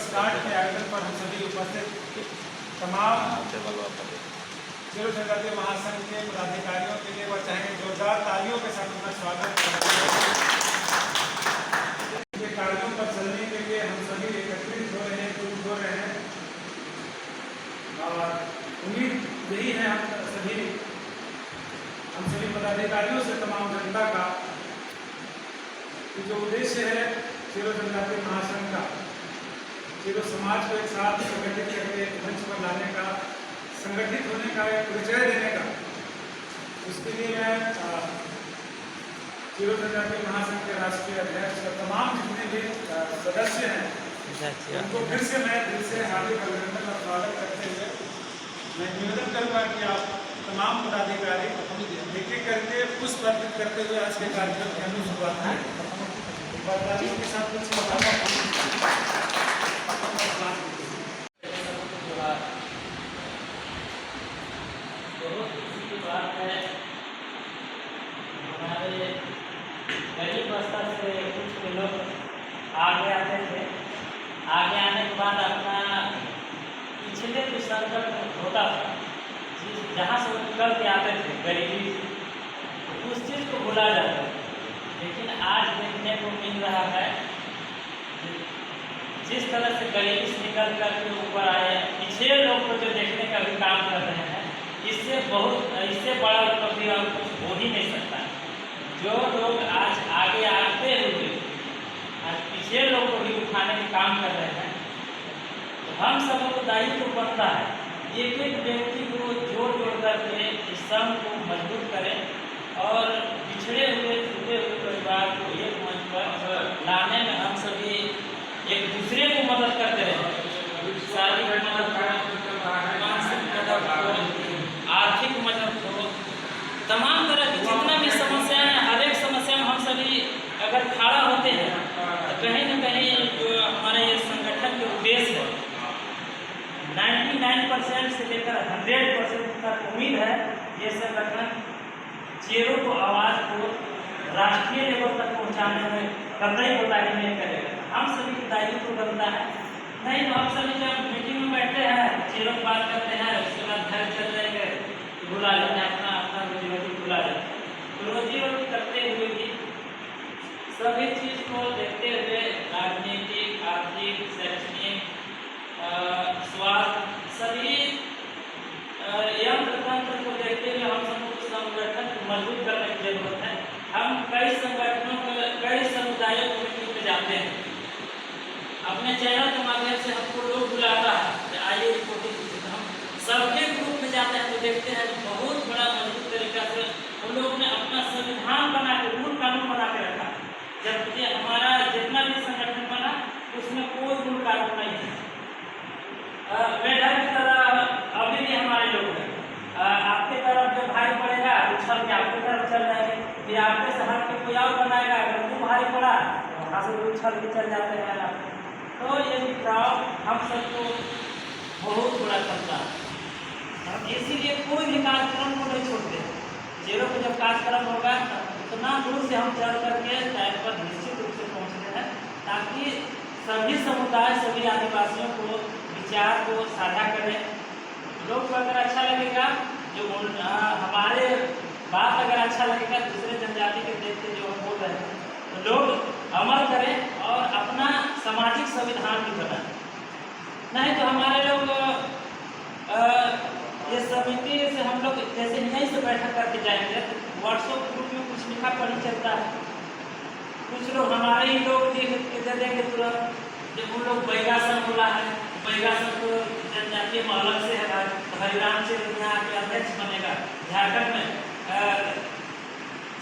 60 के आयोजन पर हम सभी उपस्थित तमाम जीरो जनजातीय महासंघ के पदाधिकारियों के लिए वह चाहेंगे जोरदार तालियों के साथ उनका स्वागत के कार्यों पर चलने के लिए हम सभी एकत्रित हो रहे हैं, जुट हो रहे हैं और उम्मीद यही है हम सभी पदाधिकारियों से तमाम जनता का जो उद्देश्य है जीरो जनजातीय महासंघ का, जीरो समाज को एक साथ संगठित करके मंच पर लाने का, संगठित होने का, एक परिचय देने का, उसके लिए मैं जीरो जनजातीय महासंघ के राष्ट्रीय अध्यक्ष और तमाम जितने भी सदस्य हैं उनको फिर से मैं दिल से हार्दिक अभिनंदन और स्वागत करते हुए मैं निवेदन करूँगा कि आप तमाम पदाधिकारी एक एक करके पुष्प अर्पित करते हुए आज के कार्यक्रम की हम शुरुआत करें। के साथ कुछ बात है, हमारे गरीब स्तर से कुछ लोग आगे आते थे। आगे आने के बाद अपना पिछले जो संकट होता था, जहाँ से वो निकल के आते थे गरीबी, उस चीज़ को भुला जाता है। लेकिन आज देखने को मिल रहा है जिस तरह से गरीबी से निकल कर के ऊपर आए पिछले लोग को जो देखने का भी काम कर रहे हैं, इससे बड़ा उपलब्धि और कुछ हो ही नहीं सकता। जो लोग आज आगे आते हुए आज पिछले लोग को भी उठाने का काम कर रहे हैं, तो हम सब को दायित्व बनता है एक एक व्यक्ति को जोड़ करके इस संघ को मजबूत करें और पिछड़े हुए छूटे हुए परिवार को एक मंच पर लाने में हम सभी एक दूसरे को मदद करते रहे। शारीरिक मदद, मानसिक मदद हो, आर्थिक मदद हो, तमाम तरह की जितना भी समस्याएं हैं, हर एक समस्या में हम सभी अगर खड़ा होते हैं तो कहीं न कहीं जो हमारे ये संगठन के उद्देश्य है 99% से लेकर 100% तक उम्मीद है ये संगठन चेहरों को आवाज़ को राष्ट्रीय लेवल तक पहुंचाने में कतई कोताही नहीं करेगा। हम सभी की दायित्व बनता है। नहीं तो हम सभी जब मीटिंग में बैठते हैं, चेहरों की बात करते हैं, उसके बाद घर चल जाएंगे, भुला लेते हैं अपना रोजी रोटी भुला लेते हैं। तो रोजी रोटी करते हुए भी सभी चीज़ को देखते हुए राजनीतिक, आर्थिक, शैक्षणिक, स्वास्थ्य सभी यंत्र तंत्र को देखते हुए हम सबको संगठन को मजबूत करने की जरूरत है। हम कई संगठनों कई समुदायों को मीटिंग में जाते हैं, अपने चैनल के माध्यम से हमको लोग बुलाता है कि आइए रिपोर्टिंग, हम सबके ग्रुप में जाते हैं तो देखते हैं बहुत बड़ा मजबूत तरीका से उन लोगों ने अपना संविधान बना के, रूल कानून बना के रखा। जबकि हमारा जितना भी संगठन बना उसमें कोई रूल कानून नहीं है। मेढक की तरह अभी भी हमारे लोग हैं, आपके तरफ जब भारी पड़ेगा उछल के आपकी तरफ चल जाएंगे, फिर आपके से हट के कोई और बनाएगा, अगर वो भारी पड़ा वहाँ से उछल के चल जाते हैं। तो ये बिखराव हम सबको बहुत बुरा करता है। हम इसीलिए कोई भी कार्यक्रम को नहीं छोड़ते। जीरो को जब कार्यक्रम होगा उतना दूर से हम चल करके टाइम पर निश्चित रूप से पहुँचते हैं, ताकि सभी समुदाय, सभी आदिवासियों को विचार को साझा करें। लोग को अगर अच्छा लगेगा, जो हमारे बात अगर अच्छा लगेगा, दूसरे जनजाति के देख के जो हम बोल रहे हैं तो लोग अमल करें और अपना सामाजिक संविधान भी बनाएं। नहीं तो हमारे लोग ये समिति से हम लोग जैसे यहीं से बैठक करके जाएंगे, व्हाट्सएप ग्रुप में कुछ लिखा पढ़ी चलता है, कुछ लोग हमारे ही लोग देख के दे देंगे तुरंत। जब उन लोग बैगासन बोला है, बैगासन को जनजातीय अलग से है, हरिराम से यहाँ के अध्यक्ष बनेगा। झारखंड में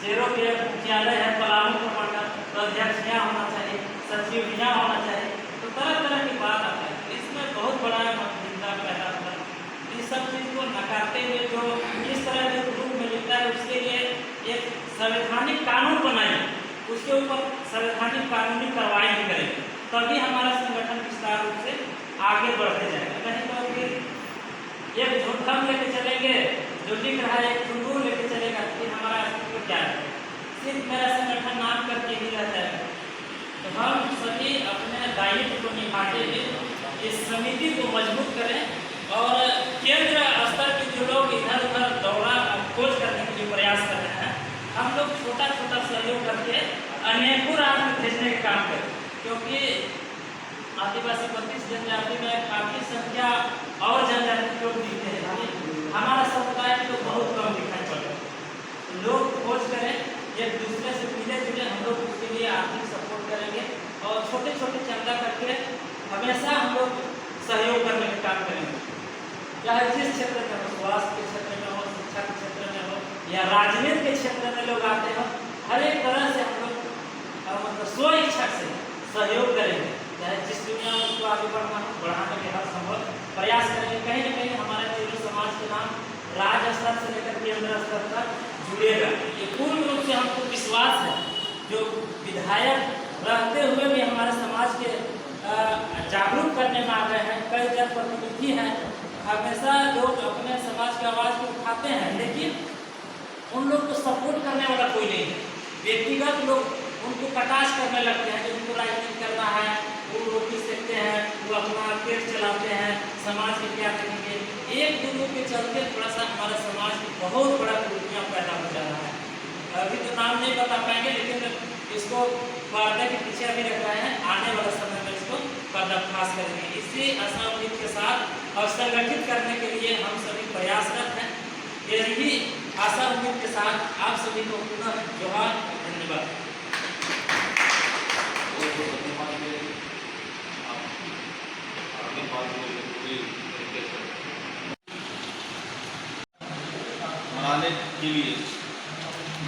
चेहरों के मुख्यालय है पलामू प्रमंडल, तो अध्यक्ष यहाँ होना चाहिए, सचिव यहाँ होना चाहिए। तो तरह तरह की बात आती है, इसमें बहुत बड़ा मतभेदता पैदा होता है। इस सब चीज़ को नकारते हुए जो इस तरह के ग्रुप में लिखता है, उसके लिए एक संवैधानिक कानून बनाए, उसके ऊपर संवैधानिक कानूनी कार्रवाई भी करेंगे, तभी हमारा संगठन विस्तार रूप से आगे बढ़ते जाएगा। नहीं तो फिर एक झूठम लेके चलेंगे, जो लिख रहा है एक झूठू लेके चलेगा, फिर हमारा अस्तित्व क्या है? सिर्फ मेरा संगठन नाम करके ही रह जाएगा। तो हम सभी अपने दायित्व को निभाते हुए समिति को मजबूत करें और केंद्र स्तर के जो लोग इधर उधर दौड़ा खोज करने के लिए प्रयास कर रहे हैं, हम लोग छोटा छोटा सहयोग करके अनेकों राज्य में भेजने का काम करें, क्योंकि आदिवासी 32 जनजाति में काफ़ी संख्या और जनजाति लोग दिखते हैं, हमारा समुदाय तो बहुत कम दिखाई पड़ रहा है। लोग खोज करें, एक दूसरे से मिले जुले, हम लोग उसके लिए आर्थिक सपोर्ट करेंगे और छोटे छोटे चंदा करके हमेशा हम लोग सहयोग करने का काम करेंगे, चाहे जिस क्षेत्र में हो, स्वास्थ्य के क्षेत्र में हो, शिक्षा के क्षेत्र में हो या राजनीति के क्षेत्र में लोग आते हो, हर एक तरह से हम लोग मतलब स्व इच्छा से सहयोग करेंगे, चाहे जिस दुनिया में उसको आगे बढ़ाने के हर संभव प्रयास करेंगे। कहीं न कहीं हमारे तीनों समाज के नाम राज्य स्तर से लेकर केंद्र स्तर तक जुड़ेगा, ये पूर्ण रूप से हमको विश्वास है। जो विधायक रहते हुए भी हमारे समाज के जागरूक करने में आ गए हैं, कई जनप्रतिनिधि हैं, हमेशा लोग अपने समाज की आवाज़ को उठाते हैं, लेकिन उन लोग को सपोर्ट करने वाला कोई नहीं है। व्यक्तिगत लोग उनको कटाक्ष करने लगते हैं कि उनको राजनीति करना है, वो रोटी सेकते हैं, वो अपना पेट चलाते हैं, समाज के क्या करेंगे। एक दो लोग के चलते थोड़ा सा हमारे समाज में बहुत बड़ा कुरीतियाँ पैदा हो जा रहा है। अभी तो नाम नहीं बता पाएंगे, लेकिन इसको पर्दे के पीछे अभी रख रहे हैं, आने वाला समय में इसको पर्दाफाश करेंगे। इसी आशा उम्मीद के साथ और संगठित करने के लिए हम सभी प्रयासरत हैं। यही आशा उम्मीद के साथ आप सभी को पुनः जोहार, धन्यवाद। मनाने के लिए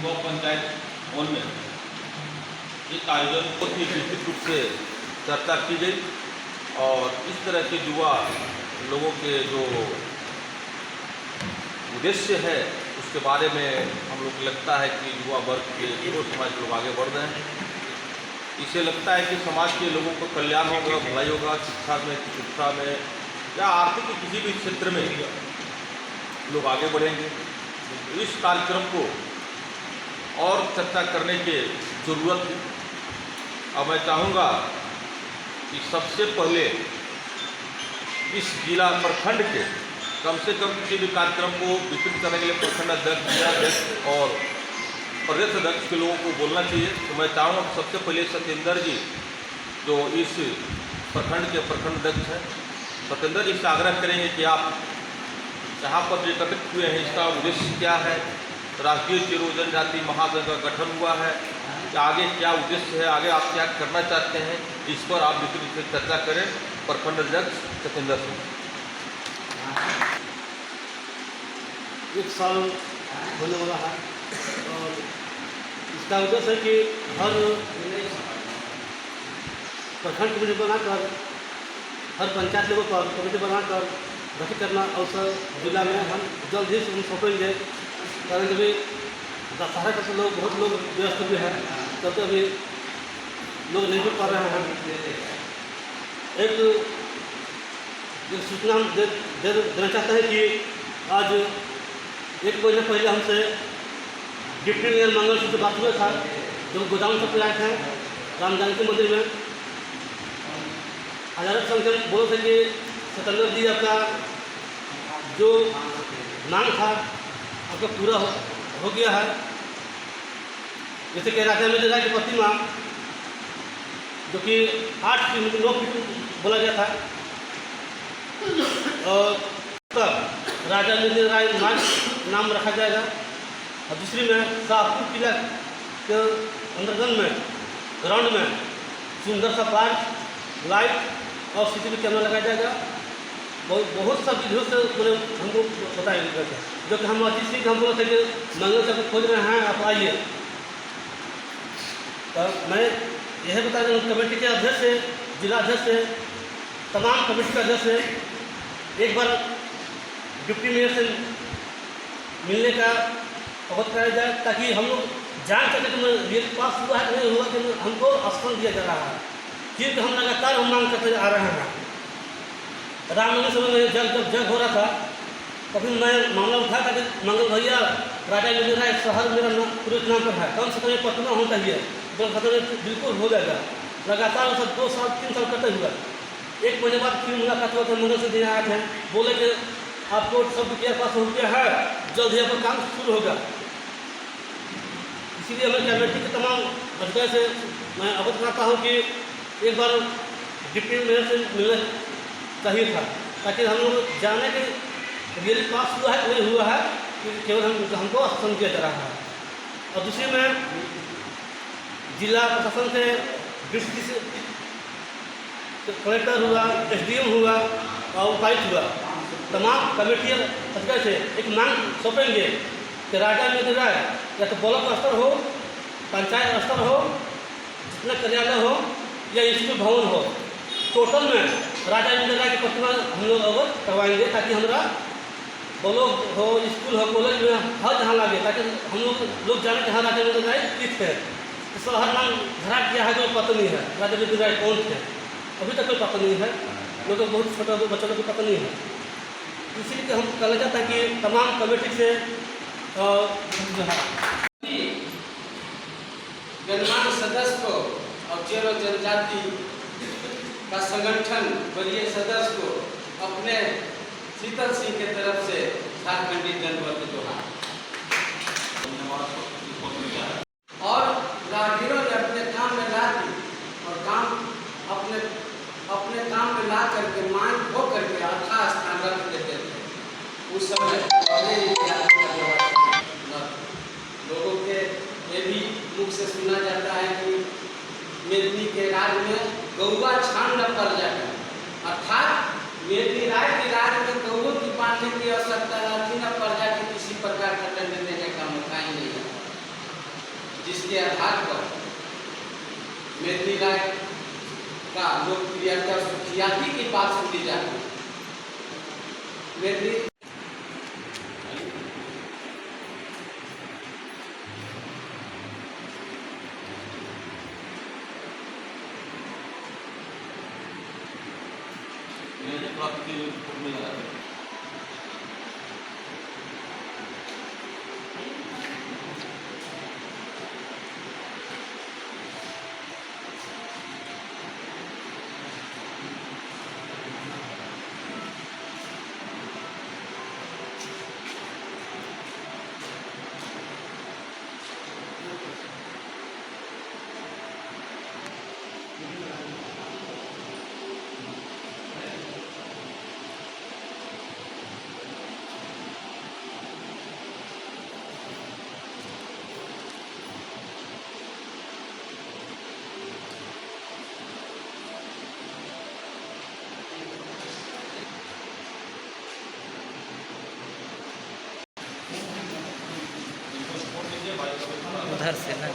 गौ पंचायत भवन में एक आयोजन बहुत ही विस्तृत रूप से चर्चा की गई और इस तरह के युवा लोगों के जो उद्देश्य है उसके बारे में हम लोग को लगता है कि युवा वर्ग के पूरे समाज के लोग आगे बढ़ रहे हैं। इससे लगता है कि समाज के लोगों को कल्याण होगा, भलाई होगा, शिक्षा में, चिकित्सा में या आर्थिक किसी भी क्षेत्र में लोग आगे बढ़ेंगे। इस कार्यक्रम को और चर्चा करने की ज़रूरत है। अब मैं चाहूँगा कि सबसे पहले इस जिला प्रखंड के कम से कम किसी भी कार्यक्रम को विस्तृत करने के लिए प्रखंड अध्यक्ष, जिलाध्यक्ष और प्रदेश अध्यक्ष के लोगों को बोलना चाहिए। तो मैं चाहूँगा कि सबसे पहले सत्येंद्र जी जो इस प्रखंड के प्रखंड अध्यक्ष हैं, सत्येंद्र जी से आग्रह करेंगे कि आप यहाँ पर जो एकत्रित हुए हैं इसका उद्देश्य क्या है, राष्ट्रीय चिरो जनजाति महासंघ का गठन हुआ है, आगे क्या उद्देश्य है, आगे आप क्या करना चाहते हैं, इस पर आप विस्तृत से चर्चा करें। प्रखंड अध्यक्ष सत्येंद्र सिंह। 1 साल होने वाला है और इसका उद्देश्य है कि हर प्रखंड कमेटी बनाकर, हर पंचायत लेवल पर कमेटी बनाकर गठित करना अवसर जिला में हम जल्द ही हम सौंपेंगे। कारण अभी दशहरा का तो बहुत लोग व्यस्त भी हैं, तब तो अभी लोग नहीं जुट पा रहे हैं। एक सूचना हम देना चाहते हैं कि आज 1 महीने पहले हमसे डिप्टी मेयर मंगल से बात हुआ था, जो गोदाम से आए थे राम जानकी मंदिर में। हजारों संख्या में बोले थे कि सत्येंद्र जी आपका जो मांग था आपका पूरा हो गया है। जैसे कि राजा में की प्रतिमा जो कि 8 फीट 9 फीट बोला गया था और तब राजा मिर्जा राय नाम रखा जाएगा। और दूसरी में शाहपुर किला के अंतर्गत में ग्राउंड में सुंदर सा पार्क, लाइट और CCTV कैमरा लगाया जाएगा। बहुत सा विधियों से पूरे हमको बताया गया था, जो कि हम अतिथि हम बोले थे कि मंगल से खोज रहे हैं, आप आइए। तो मैं यह बता दूँ कमेटी के अध्यक्ष से, जिला अध्यक्ष से, तमाम कमेटी के अध्यक्ष से एक बार डिप्टी मेयर से मिलने का अवगत कराया जाए, ताकि हम लोग जान सकें कि ये पास हुआ है नहीं हुआ, कि हमको आश्वासन दिया जा रहा है, क्योंकि हम लगातार हम मांग करते आ रहे हैं। रामनवमी समय में जब हो रहा था तभी मैं मामला उठा था कि मंगल भैया राजा मिर्जा राय शहर मेरा पूरे नाम पर है, कम से कम प्रतिमा होना चाहिए, बिल्कुल हो जाएगा। लगातार सब 2 साल 3 साल करते हुआ 1 महीने बाद फिर मुलाकात हुआ था, मंगल से दिन आए थे, बोले कि आपको सब रुपया पास हो गया है, जल्द ही आपका काम शुरू होगा। इसीलिए हमें कमेटी के तमाम अधिकारी से मैं अवगत कराता हूँ कि एक बार डिप्टी मेयर से मिलना चाहिए था, ताकि हम लोग जाने के रियली पास हुआ है वही हुआ है कि केवल हमको आश्वासन दिया जा रहा है। और दूसरी में जिला प्रशासन से डिप्टी से कलेक्टर हुआ, SDM हुआ और उपायुक्त हुआ, तमाम कमेटी अधिकारी से एक मांग सौंपेंगे कि राजा में राय या तो ब्लॉक स्तर हो, पंचायत स्तर हो, जितना कार्यालय हो या स्कूल भवन हो, टोटल में राजा इंद्र राय की प्रतिमा हम लोग अवगत करवाएंगे, ताकि हमारा ब्लॉक हो, स्कूल हो, कॉलेज में हर जहाँ लगे, ताकि हम लोग जाने कि हाँ राजा इंद्र राय स्थित है। तो हर नाम घरा किया है, कोई पता नहीं है राजा इंद्र राय कौन थे, अभी तक कोई पता नहीं है, लोग तो बहुत छोटा बच्चों को पता नहीं है। इसीलिए हम कहना चाहते हैं कि तमाम कमेटी से गणमान्य सदस्य को और जेरो जनजाति का संगठन वरीय सदस्य को अपने शीतल सिंह के तरफ से झारखंडी जनपद जोहार। और राहगीरों ने अपने काम में ला दी और अपने काम में ला करके मांग हो करके अथा स्थान रख देते थे। उस समय लोगों के ये भी मुख से सुना जाता है कि मेदिनी के राज में गौवा छान न पड़ जाए, अर्थात मेदिनी राय के राज में गौवों की बांधने की आवश्यकता न पड़ जाए कि किसी प्रकार का दंड देने का मौका ही नहीं है, जिसके आधार पर मेदिनी राय का लोकप्रियता सुखियाती की बात सुनी जाती है। मेदिनी उधर से ना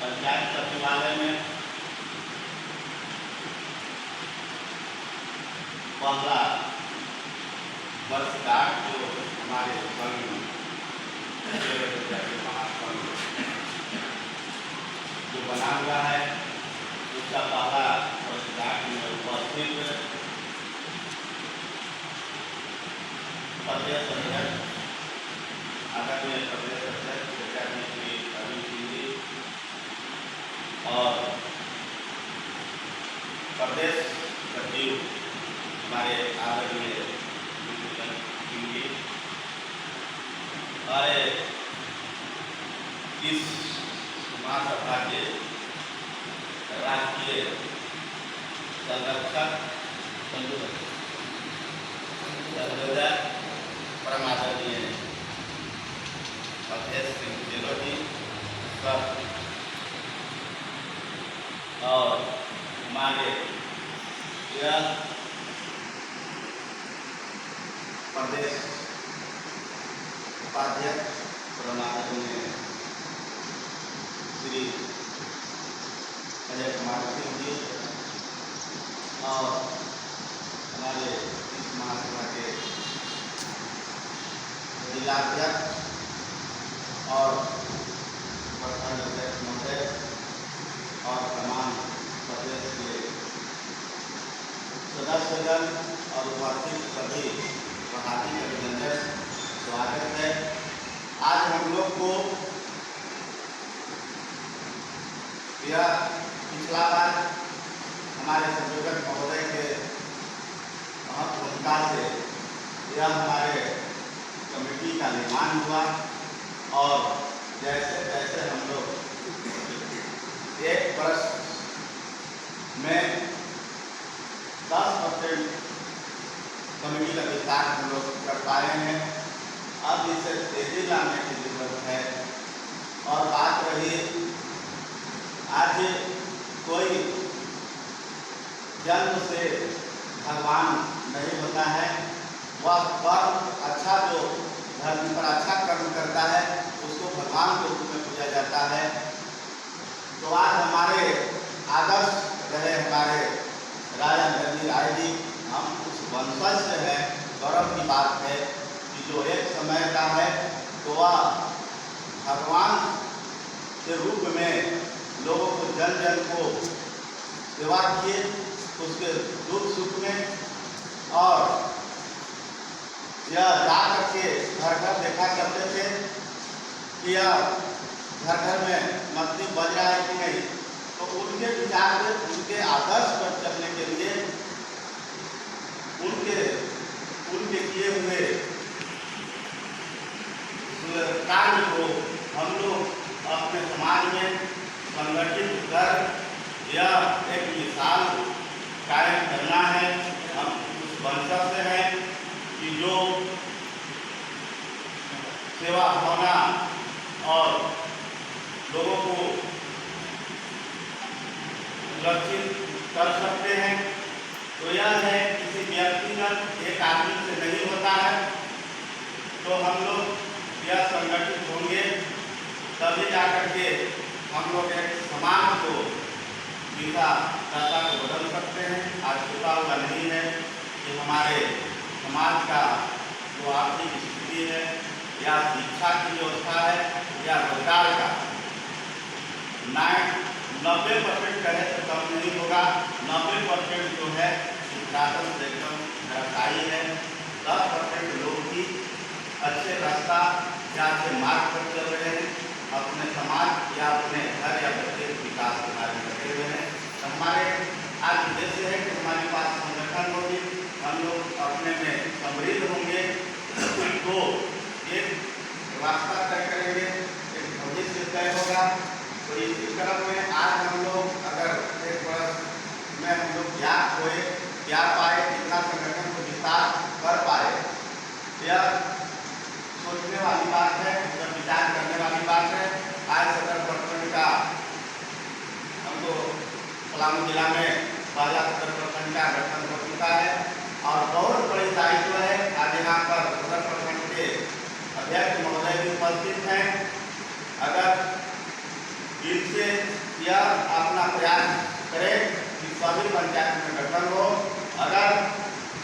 पंचायत सचिवालय में पहला वर्षगांठ जो हमारे संघ महासंघ जो बना हुआ है, उसका पहला वर्षगांठ में उपस्थित प्रदेश अध्यक्ष आदरणीय प्रदेश अध्यक्ष श्री अरुण सिंह जी और प्रदेश सचिव हमारे आदरणीय सिंह जी और इस महासभा के राष्ट्रीय संरक्षक प्रदेश उपाध्यक्ष आदरणीय श्री अजय कुमार सिंह जी और हमारे इस महासभा के जिलाध्यक्ष और प्रखंड अध्यक्ष महोदय और तमाम प्रदेश के सदस्यगण और उपस्थित सभी हार्दिक अभिनंदन, स्वागत है। आज हम लोग को यह पिछला बार हमारे संयोजक महोदय के भूमिका से यह हमारे कमेटी का निर्माण हुआ और जैसे जैसे हम लोग एक वर्ष में 10% कमेटी का विस्तार हम लोग कर पाए हैं। अब इसे तेजी लाने की जरूरत है। और बात रही आज कोई जन्म से भगवान नहीं होता है, वह कर्म अच्छा जो धर्म पर अच्छा कर्म करता है उसको भगवान के रूप में पूजा जाता है। तो आज हमारे आदर्श रहे हमारे राजा नरहरि राय जी, हम कुछ वंशज से हैं। गौरव की बात है कि जो एक समय का है तो वह भगवान के रूप में लोगों को जन जन को सेवा किए, उसके दुख सुख में। और यह जा करके घर घर देखा करते थे कि यह घर घर में मस्ती बज रहा है कि नहीं। तो उनके विचार में, उनके आदर्श पर चलने के लिए उनके किए हुए कार्य को हम लोग अपने समाज में संगठित कर यह एक मिसाल कायम करना है। हम उस वंशज से हैं कि जो सेवा भावना और लोगों को सुरक्षित कर सकते हैं। तो यह है किसी व्यक्तिगत एक आदमी से नहीं होता है। तो हम लोग यह संगठित होंगे तभी जाकर के हम लोग एक समाज को दिशा दशा को बदल सकते हैं। आज छुपा हुआ नहीं है कि हमारे समाज का जो आर्थिक स्थिति है या शिक्षा की व्यवस्था है या रोजगार का 90% कहे तो कम नहीं होगा। 90% जो है शिक्षागत से एकदम व्यवसायी है। 10% लोग ही अच्छे रास्ता या अच्छे मार्ग पर चल रहे हैं, अपने समाज या अपने घर या बच्चे के विकास के बारे में लगे हुए हैं। हमारे आज उद्देश्य है कि हमारे पास संगठन होगी, हम लोग अपने में समृद्ध होंगे तो एक रास्ता तय करेंगे, एक भविष्य तय होगा। तो इसी क्रम में आज हम लोग अगर एक वर्ष में हम लोग क्या पाए, कितना संगठन को विस्तार कर पाए, यह सोचने वाली बात है, इस पर विचार करने वाली बात है। आज सदर प्रखंड का हमको पलामू जिला में बाजा सदर प्रखंड का गठन हो चुका है और बहुत बड़ी दायित्व है। आज यहाँ पर सदर प्रखंड के अध्यक्ष महोदय भी उपस्थित हैं। अगर इनसे यह अपना प्रयास करें कि सभी पंचायत में गठन हो, अगर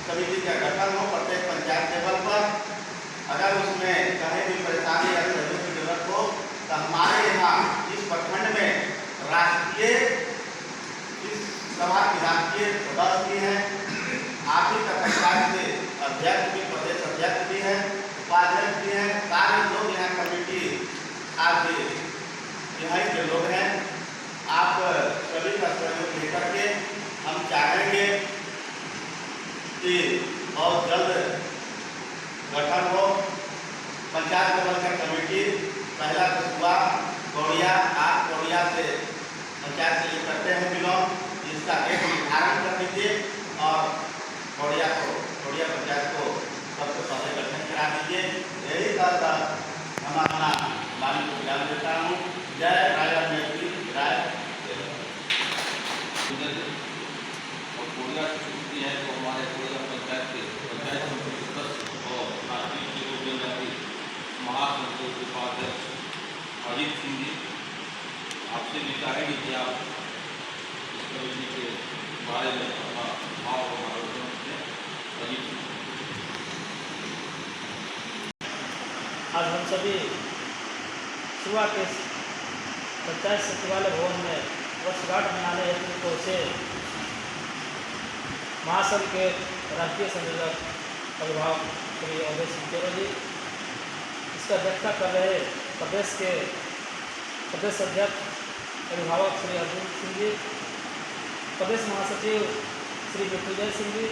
समिति का गठन हो प्रत्येक पंचायत लेवल पर, अगर उसमें कहीं भी परेशानी या सहयोग की जरूरत हो तो हमारे यहाँ इस प्रखंड में राष्ट्रीय इस सभा की राष्ट्रीय सदस्य भी हैं, आप ही का पंचायत के अध्यक्ष भी, प्रदेश अध्यक्ष भी हैं, उपाध्यक्ष भी हैं, सारे लोग यहाँ कमेटी आज यहाँ के लोग हैं। आप सभी का सहयोग लेकर के हम चाहेंगे कि बहुत जल्द गठन हो। पंचायत लेवल का कमेटी पहला तो हुआ कौड़िया, आप कौड़िया से पंचायत से करते हैं बिलोंग, इसका एक निर्धारण कर दीजिए और कौड़िया पंचायत को सबसे पहले गठन करा दीजिए। यही कहता हम अपना वाणी को विराम देता हूँ। जय राजा नरहरि राय। और कोरिया की छुट्टी है तो हमारे कोरिया पंचायत के पंचायत समिति सदस्य और अजीत सिंह जी, आपसे भी चाहेंगे कि आप इस कमेटी के बारे में अपना भाव और मार्गदर्शन दें। अजीत सिंह। आज हम सभी सुबह के पंचायत सचिवालय भवन में वर्षगांठ मनाने हेतु पहुँचे। महासंघ के राष्ट्रीय संयोजक अभिभावक श्री अवधेश सिंह जी, इसका अध्यक्षता कर रहे प्रदेश के प्रदेश अध्यक्ष अभिभावक श्री अर्जुन सिंह जी, प्रदेश महासचिव श्री मृत्युंजय सिंह जी,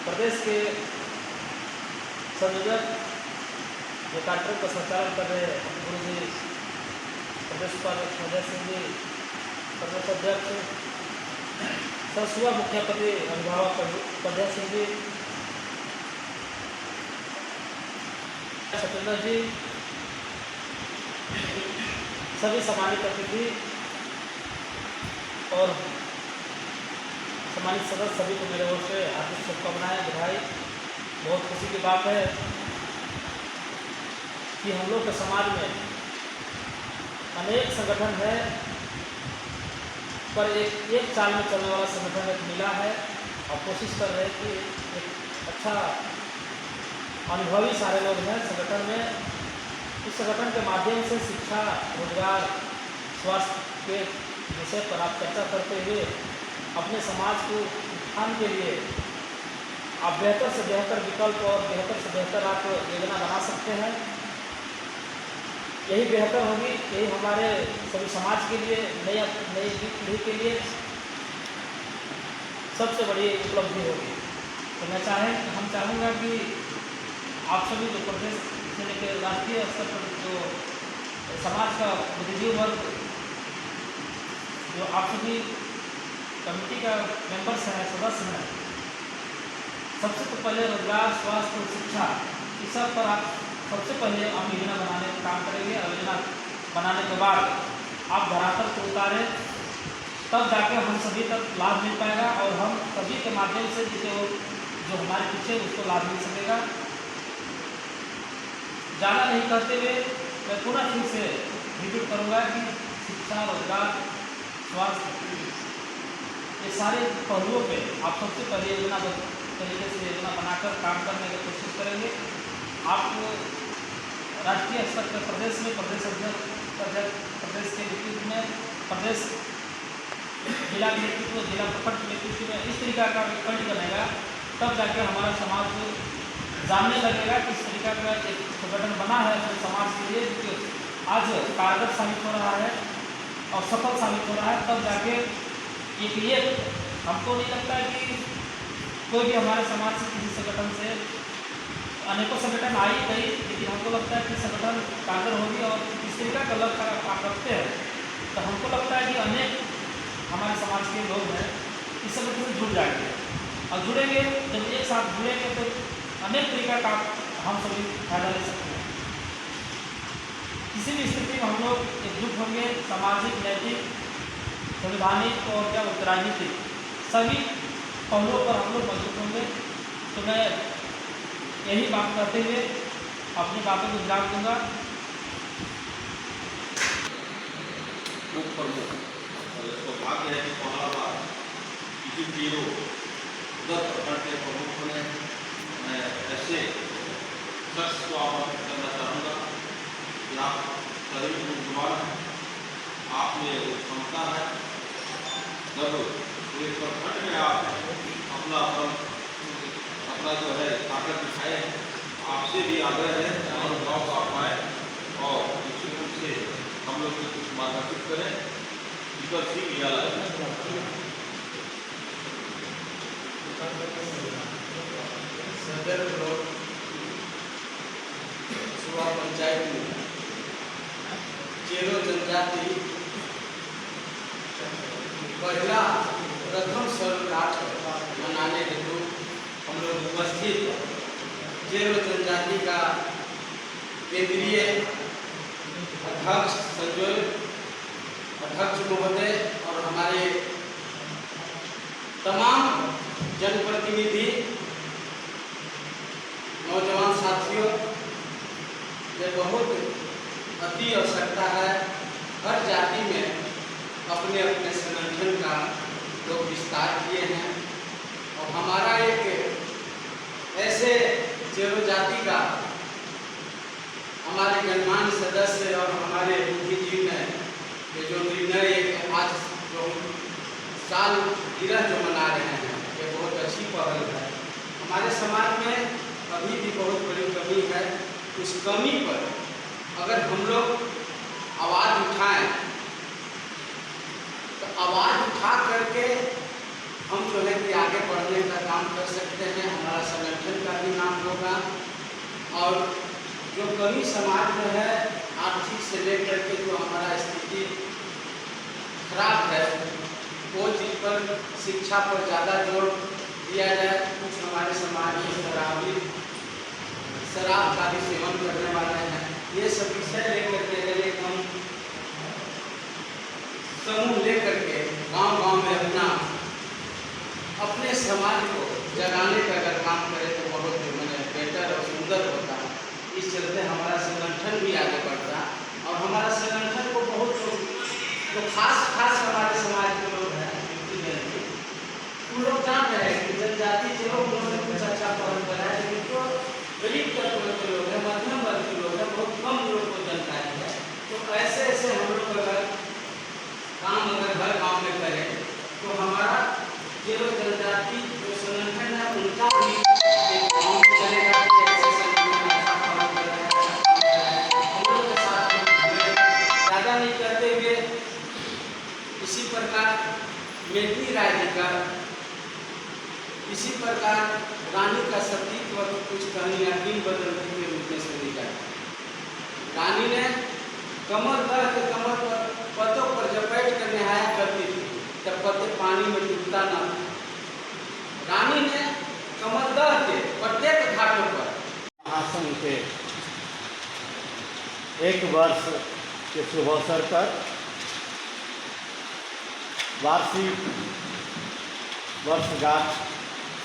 प्रदेश के संयोजक जो कार्यक्रम का संचालन कर रहे गुरु जी प्रदेश उपाध्यक्ष अजय सिंह जी, प्रदेश अध्यक्ष सरसुआ मुख्यापति अभिभावक अजय सिंह जी, सत्येंद्र जी, सभी सम्मानित अतिथि और सम्मानित सदस्य, सभी को मेरे ओर से हार्दिक शुभकामनाएं। बधाई। बहुत खुशी की बात है कि हम लोग के समाज में अनेक संगठन है, पर एक चाल में चलने वाला संगठन एक मिला है और कोशिश कर रहे हैं कि एक अच्छा अनुभवी सारे लोग हैं संगठन में। इस संगठन के माध्यम से शिक्षा, रोजगार, स्वास्थ्य के विषय पर आप चर्चा करते हुए अपने समाज को उत्थान के लिए आप बेहतर से बेहतर विकल्प और बेहतर से बेहतर आप योजना बना सकते हैं। यही बेहतर होगी, यही हमारे सभी समाज के लिए, नई पीढ़ी के लिए सबसे बड़ी उपलब्धि होगी। तो हम चाहूँगा कि आप सभी जो प्रदेश से लेकर राष्ट्रीय स्तर पर जो समाज का बुद्धिजीवी वर्ग, जो आप सभी कमेटी का मेंबर्स हैं, सदस्य हैं, सबसे तो पहले रोजगार, स्वास्थ्य और शिक्षा, इस सब पर आप सबसे पहले हम योजना बनाने का काम करेंगे। और योजना बनाने के बाद आप धरातल को उतारें, तब जाके हम सभी तक लाभ मिल पाएगा और हम सभी के माध्यम से जो हमारे पीछे उसको लाभ मिल सकेगा। ज़्यादा नहीं करते हुए मैं पूरा फिर से रिपीट करूँगा कि शिक्षा, रोजगार, स्वास्थ्य, ये सारे पहलुओं पे आप सबसे पहले योजना तरीके से योजना बनाकर काम करने की कोशिश करेंगे। आप राष्ट्रीय स्तर पर प्रदेश में प्रदेश अध्यक्ष, प्रदेश के नेतृत्व में प्रदेश, जिला के नेतृत्व, जिला प्रखंड के नेतृत्व में इस तरीका का कड़ी बनेगा, तब जाके हमारा समाज जानने लगेगा कि इस तरीका का एक संगठन बना है तो समाज के लिए जो आज कारगर साबित हो रहा है और सफल साबित हो रहा है। तब जाके ये हमको नहीं लगता है कि कोई भी हमारे समाज से किसी संगठन से, अनेकों संगठन आई गई, लेकिन हमको लगता है कि संगठन कारगर होगी और इस तरीका का लक्ष्य आप रखते हैं तो हमको लगता है कि अनेक हमारे समाज के लोग हैं इस संगठन से जुड़ जाएंगे और जुड़ेंगे। जब एक साथ जुड़ेंगे तो अनेक तरीका का हम सभी फायदा ले सकते हैं। किसी भी स्थिति में हम लोग एकजुट होंगे, सामाजिक, नैतिक, संवैधानिक और क्या राजनीतिक सभी पहलुओं पर हम लोग मजबूत होंगे। तो मैं यही बात करते हुए अपनी बातों को विराम दूंगा। उप प्रमुख सौभाग्य है कि पहला बार किसी जीरो उधर प्रखंड के प्रमुख बने। मैं ऐसे शख्स को आमंत्रित करना चाहूँगा कि आप सभी नौजवान हैं, आप में वो क्षमता है, जब पूरे प्रखंड में आप अपना जो है ताकत दिखाए, आपसे भी आग्रह है अनुभव आप पाए और निश्चित रूप से हम लोग कुछ मार्गदर्शित करें। ईश्वर सिंह याला सदर ब्लॉक सुबह पंचायत में चेरो जनजाति पहला प्रथम सर्वगाठ मनाने हेतु हम लोग उपस्थित चेरो जनजाति का केंद्रीय अध्यक्ष संजय अध्यक्ष महोदय और हमारे तमाम जनप्रतिनिधि, नौजवान साथियों, ये बहुत बढ़ती आवश्यकता है। हर जाति में अपने अपने संगठन का लोग विस्तार किए हैं और हमारा एक ऐसे चेरो जाति का हमारे गणमान्य सदस्य और हमारे बुद्धिजीवी ने ये जो निर्णय एक आज जो साल गिरह जो मना रहे हैं, ये बहुत अच्छी पहल है। हमारे समाज में अभी भी बहुत बड़ी कमी है। उस कमी पर अगर हम लोग आवाज़ उठाएं तो आवाज़ उठा करके हम जो है कि आगे बढ़ने का काम कर सकते हैं। हमारा संगठन का भी नाम होगा और जो कमी समाज में है आर्थिक से लेकर के जो हमारा स्थिति खराब है वो चीज़ पर शिक्षा पर ज़्यादा जोर दिया जाए। कुछ हमारे समाज में शराब का भी सेवन करने वाले हैं। ये सब विषय लेकर के अगर एक हम समूह लेकर के गांव-गांव में अपने समाज को जगाने का अगर काम करें तो बहुत बेहतर और सुंदर होता है। इस चलते हमारा संगठन भी आगे बढ़ता है और हमारा संगठन को बहुत जो खास हमारे समाज के लोग हैं उन लोग जान रहे हैं कि जनजाति चलो उन्होंने कुछ अच्छा पहल करा है, लेकिन जो गरीब तत्व के लोग हैं, मध्यम वर्ग के लोग हैं, बहुत कम लोग को जानकारी है। तो ऐसे हम लोग अगर काम हर गाँव में करें तो हमारा जो जनजाति जो संगठन है उनका भी एक गाँव में चलेगा। ज़्यादा नहीं करते हुए इसी प्रकार मेघनी राय जी का इसी प्रकार रानी का सतीत्व कुछ कहानियाँ किंवदंती के रूप में सुनी जाती। रानी ने कमर दह के कमर पर पतों पर जपैठ कर नहाया करती थी तब पत्ते पानी में डूबता न था। रानी ने कमर दह के प्रत्येक घाटों पर आसन के 1 वर्ष के शुभ अवसर पर वार्षिक वर्षगांठ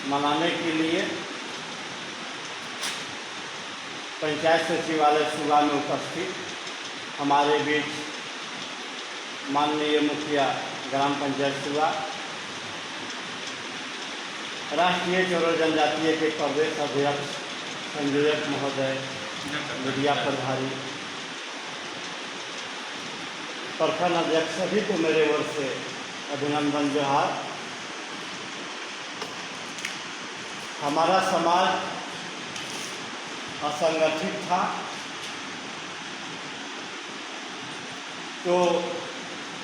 मनाने के लिए पंचायत सचिवालय सुबह में उपस्थित हमारे बीच माननीय मुखिया ग्राम पंचायत सुबह, राष्ट्रीय चोरो जनजातीय के प्रदेश अध्यक्ष संयोजक महोदय, मीडिया प्रभारी, प्रखंड अध्यक्ष सभी को मेरे ओर से अभिनंदन जोहार। हमारा समाज असंगठित था तो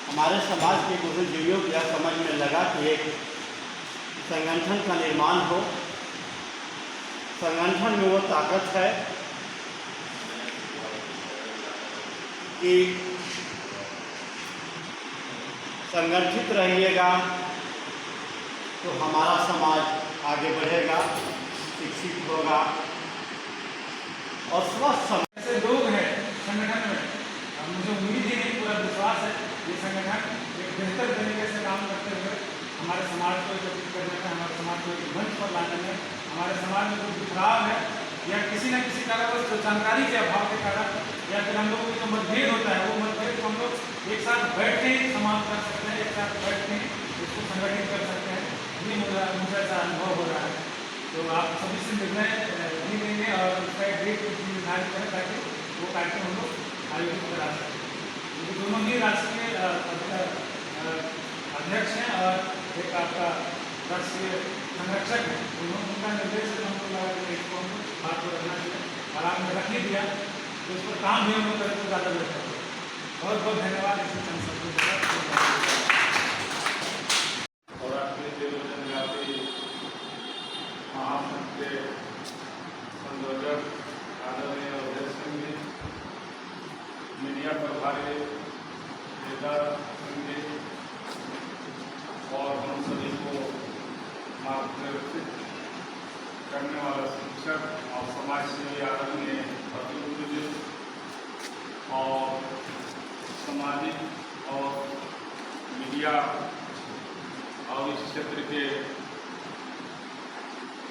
हमारे समाज के बुजुर्गों को यह समझ में लगा कि एक संगठन का निर्माण हो। संगठन में वो ताकत है कि संगठित रहिएगा तो हमारा समाज आगे बढ़ेगा, शिक्षित होगा और स्वस्थ ऐसे लोग हैं संगठन में। मुझे उम्मीद ही नहीं, पूरा विश्वास है ये संगठन एक बेहतर तरीके से काम करते हुए हमारे समाज को एकत्रित करने में, हमारे समाज को एक मंच पर लाने में, हमारे समाज में कुछ खराब है या किसी न किसी कारण जो जानकारी के अभाव के कारण या फिर हम लोगों का जो मतभेद होता है वो मतभेद को हम लोग एक साथ बैठ के ही समाप्त कर सकते हैं, एक साथ बैठ के उसको संगठित कर सकते हैं। ये मुझे ऐसा अनुभव हो रहा है। तो आप सभी से निर्णय भी लेंगे और उसका एक डेट निर्धारित करें ताकि वो कार्यक्रम हम लोग आयोजित करा सकें। क्योंकि दोनों ही राष्ट्रीय अध्यक्ष हैं और एक आपका राष्ट्रीय संरक्षक है। उनका निर्देश है, हमको लगा कि इसको हम बात को रखना चाहिए और आपने रख ही दिया तो उस पर काम भी हम लोग करें तो ज़्यादा बेहतर होगा। बहुत बहुत धन्यवाद। इसी और राष्ट्रीय चेरो जनजाति महासंघ के संयोजक आदरणीय अवधेश सिंह जी, मीडिया प्रभारी केदार सिंह जी और हम सभी को मार्गदर्शित करने वाला शिक्षक और समाज सेवी आदरणीय अतुल जी और सामाजिक और मीडिया और इस क्षेत्र के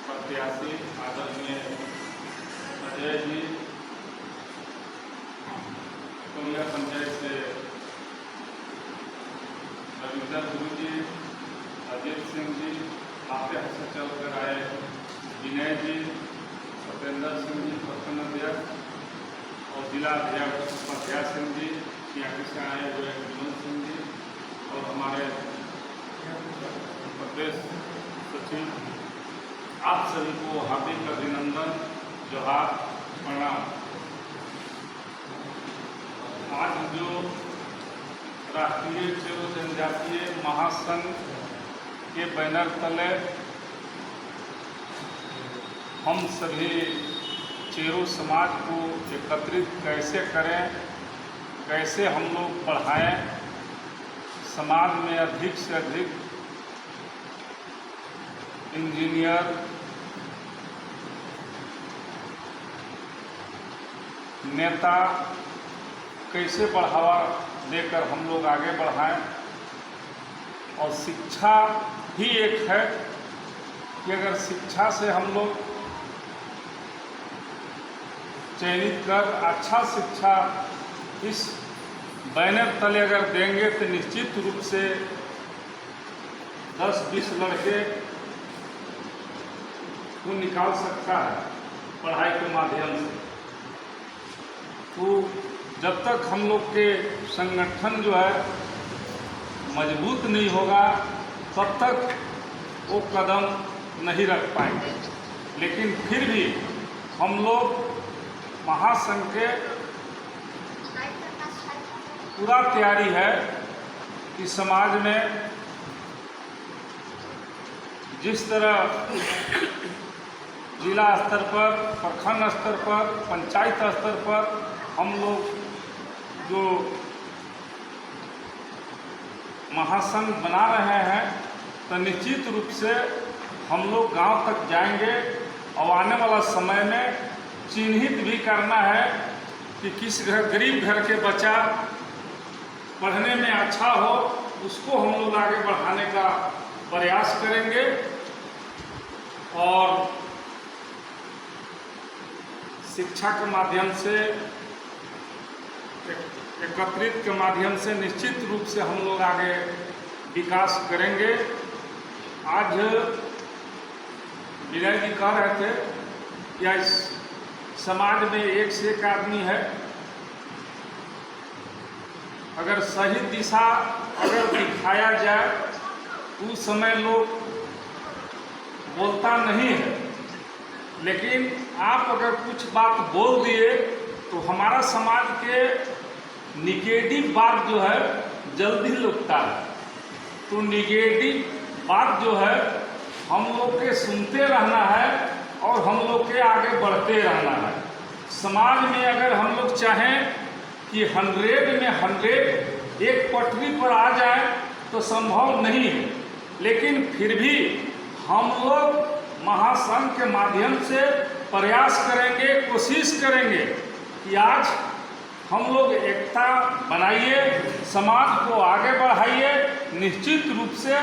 प्रत्याशी आदरणीय अजय जी कोलिया पंचायत से रविंदर गुरु जी, अजीत सिंह जी, आपके हाथ से चलकर आए विनय जी, सत्येंद्र सिंह जी प्रखंड अध्यक्ष और जिला अध्यक्ष मध्या सिंह जी, यहाँ से आए हुए विनोद सिंह जी और हमारे प्रदेश सचिव, आप सभी को हार्दिक अभिनंदन, जोहार, प्रणाम। आज जो राष्ट्रीय चेरो जनजातीय महासंघ के बैनर तले हम सभी चेरो समाज को एकत्रित कैसे करें, कैसे हम लोग बढ़ाएं, समाज में अधिक से अधिक इंजीनियर, नेता कैसे बढ़ावा देकर हम लोग आगे बढ़ाएं। और शिक्षा ही एक है कि अगर शिक्षा से हम लोग चयनित कर अच्छा शिक्षा इस बैनर तले अगर देंगे तो निश्चित रूप से 10-20 लड़के को निकाल सकता है पढ़ाई के माध्यम से। तो जब तक हम लोग के संगठन जो है मजबूत नहीं होगा तब तक वो कदम नहीं रख पाएंगे। लेकिन फिर भी हम लोग महासंघ के पूरा तैयारी है कि समाज में जिस तरह जिला स्तर पर, प्रखंड स्तर पर, पंचायत स्तर पर हम लोग जो महासंघ बना रहे हैं तो निश्चित रूप से हम लोग गांव तक जाएंगे और आने वाला समय में चिन्हित भी करना है कि किस घर, गरीब घर के बच्चा पढ़ने में अच्छा हो, उसको हम लोग आगे बढ़ाने का प्रयास करेंगे। और शिक्षा के माध्यम से, एकत्रित के माध्यम से निश्चित रूप से हम लोग आगे विकास करेंगे। आज विनय जी कह रहे थे कि आज समाज में एक से एक आदमी है, अगर सही दिशा अगर दिखाया जाए तो उस समय लोग बोलता नहीं है, लेकिन आप अगर कुछ बात बोल दिए तो हमारा समाज के निगेटिव बात जो है जल्दी लुकता है। तो निगेटिव बात जो है हम लोग के सुनते रहना है और हम लोग के आगे बढ़ते रहना है। समाज में अगर हम लोग चाहें कि 100 में 100 एक पटरी पर आ जाए तो संभव नहीं है, लेकिन फिर भी हम लोग महासंघ के माध्यम से प्रयास करेंगे, कोशिश करेंगे कि आज हम लोग एकता बनाइए, समाज को आगे बढ़ाइए। निश्चित रूप से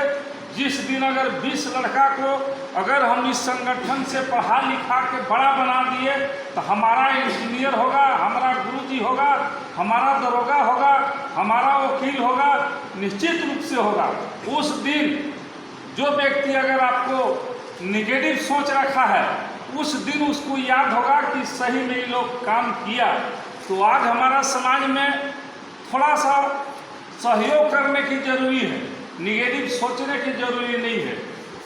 जिस दिन अगर 20 लड़का को अगर हम इस संगठन से पढ़ा लिखा के बड़ा बना दिए तो हमारा इंजीनियर होगा, हमारा गुरुजी होगा, हमारा दरोगा होगा, हमारा वकील होगा, निश्चित रूप से होगा। उस दिन जो व्यक्ति अगर आपको निगेटिव सोच रखा है उस दिन उसको याद होगा कि सही में ये लोग काम किया। तो आज हमारा समाज में थोड़ा सा सहयोग करने की जरूरी है, निगेटिव सोचने की जरूरी नहीं है।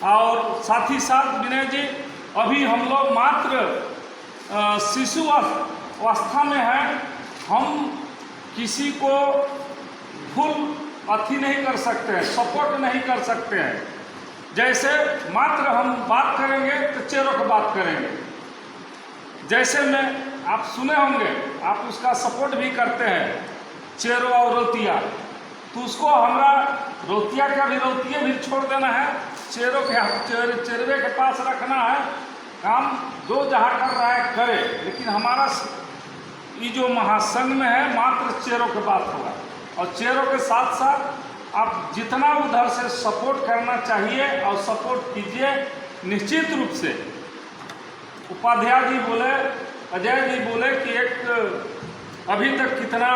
और साथ ही साथ विनय जी, अभी हम लोग मात्र शिशु अवस्था में हैं, हम किसी को फुल अथी नहीं कर सकते हैं, सपोर्ट नहीं कर सकते हैं। जैसे मात्र हम बात करेंगे तो चेरों की बात करेंगे, जैसे में आप सुने होंगे, आप उसका सपोर्ट भी करते हैं चेरो और रोतिया, तो उसको हमारा रोतिया का भी रोतिया भी छोड़ देना है, चेरों के चेरवे के पास रखना है। काम जो जहाँ कर रहा है करे, लेकिन हमारा ये जो महासंघ में है मात्र चेरों की बात होगा। और चेरों के साथ साथ आप जितना उधर से सपोर्ट करना चाहिए और सपोर्ट कीजिए। निश्चित रूप से उपाध्याय जी बोले, अजय जी बोले कि एक अभी तक कितना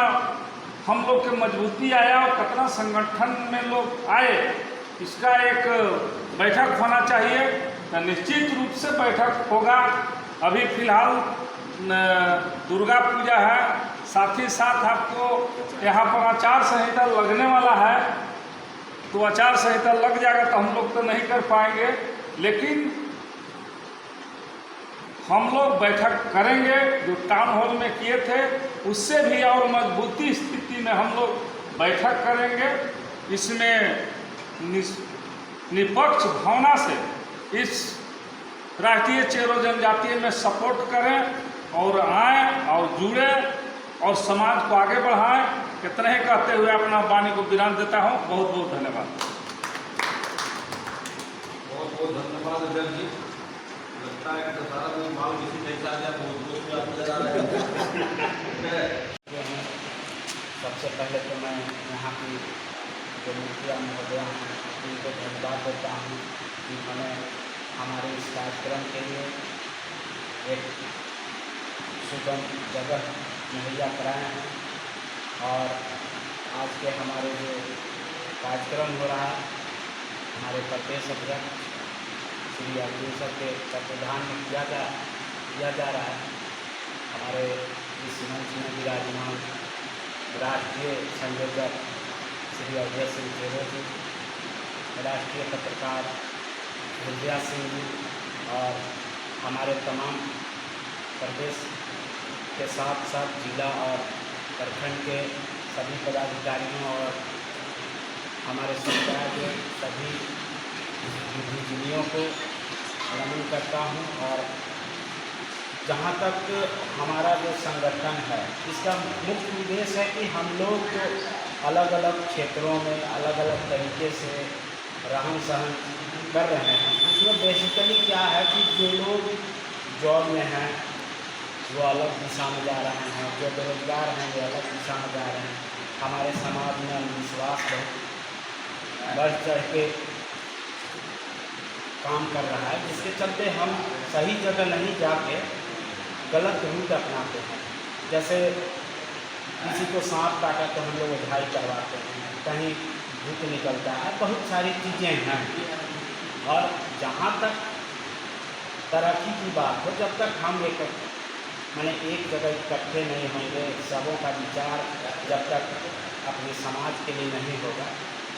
हम लोग के मजबूती आया और कितना संगठन में लोग आए, इसका एक बैठक होना चाहिए। तो निश्चित रूप से बैठक होगा। अभी फिलहाल दुर्गा पूजा है, साथ ही साथ आपको यहाँ पर आचार संहिता लगने वाला है, तो आचार संहिता लग जाएगा तो हम लोग तो नहीं कर पाएंगे, लेकिन हम लोग बैठक करेंगे। जो टाउन हॉल में किए थे उससे भी और मजबूती स्थिति में हम लोग बैठक करेंगे। इसमें निष्पक्ष भावना से इस राष्ट्रीय चेरो जनजातीय में सपोर्ट करें और आएँ और जुड़े और समाज को आगे बढ़ाएं। कितने ही कहते हुए अपना वाणी को विराम देता हूँ। बहुत बहुत धन्यवाद। बहुत बहुत धन्यवाद अध्यक्ष जी। लगता है कि सारा कोई माल किसी नहीं आ गया, बहुत बहुत आपको लगा रहे हैं। सबसे पहले तो मैं यहाँ की जो मुखिया महोदया हैं उनको धन्यवाद देता हूँ कि हमें हमारे इस कार्यक्रम के लिए एक सुगम जगह मुहैया कराए हैं। और आज के हमारे जो कार्यक्रम हो रहा है, हमारे प्रदेश अध्यक्ष श्री अर्जुन सर के तत्वाधान में किया जा रहा है। हमारे इस मंच में विराजमान राष्ट्रीय संयोजक श्री अजय सिंह चेरो जी, राष्ट्रीय पत्रकार विद्या सिंह जी और हमारे तमाम प्रदेश के साथ साथ जिला और प्रखंड के सभी पदाधिकारियों और हमारे समुदाय के सभी बुद्धिजीवियों को नमन करता हूँ। और जहाँ तक हमारा जो संगठन है, इसका मुख्य उद्देश्य है कि हम लोग जो अलग अलग क्षेत्रों में अलग अलग तरीके से रहन सहन कर रहे हैं, उसमें बेसिकली क्या है कि जो लोग जॉब में हैं वो अलग दिशा में जा रहे हैं, जो बेरोजगार हैं वो अलग दिशा में जा रहे हैं। हमारे समाज में अंधविश्वास बहुत बढ़ चढ़ के काम कर रहा है, जिसके चलते हम सही जगह नहीं जाके गलत रूट अपनाते हैं। जैसे किसी को सांप काटा तो हम लोग ओझाई करवाते हैं, कहीं भूत निकलता है, बहुत सारी चीज़ें हैं। और जहाँ तक तरक्की की बात हो, जब तक हम एक जगह इकट्ठे नहीं होंगे, सबों का विचार जब तक अपने समाज के लिए नहीं होगा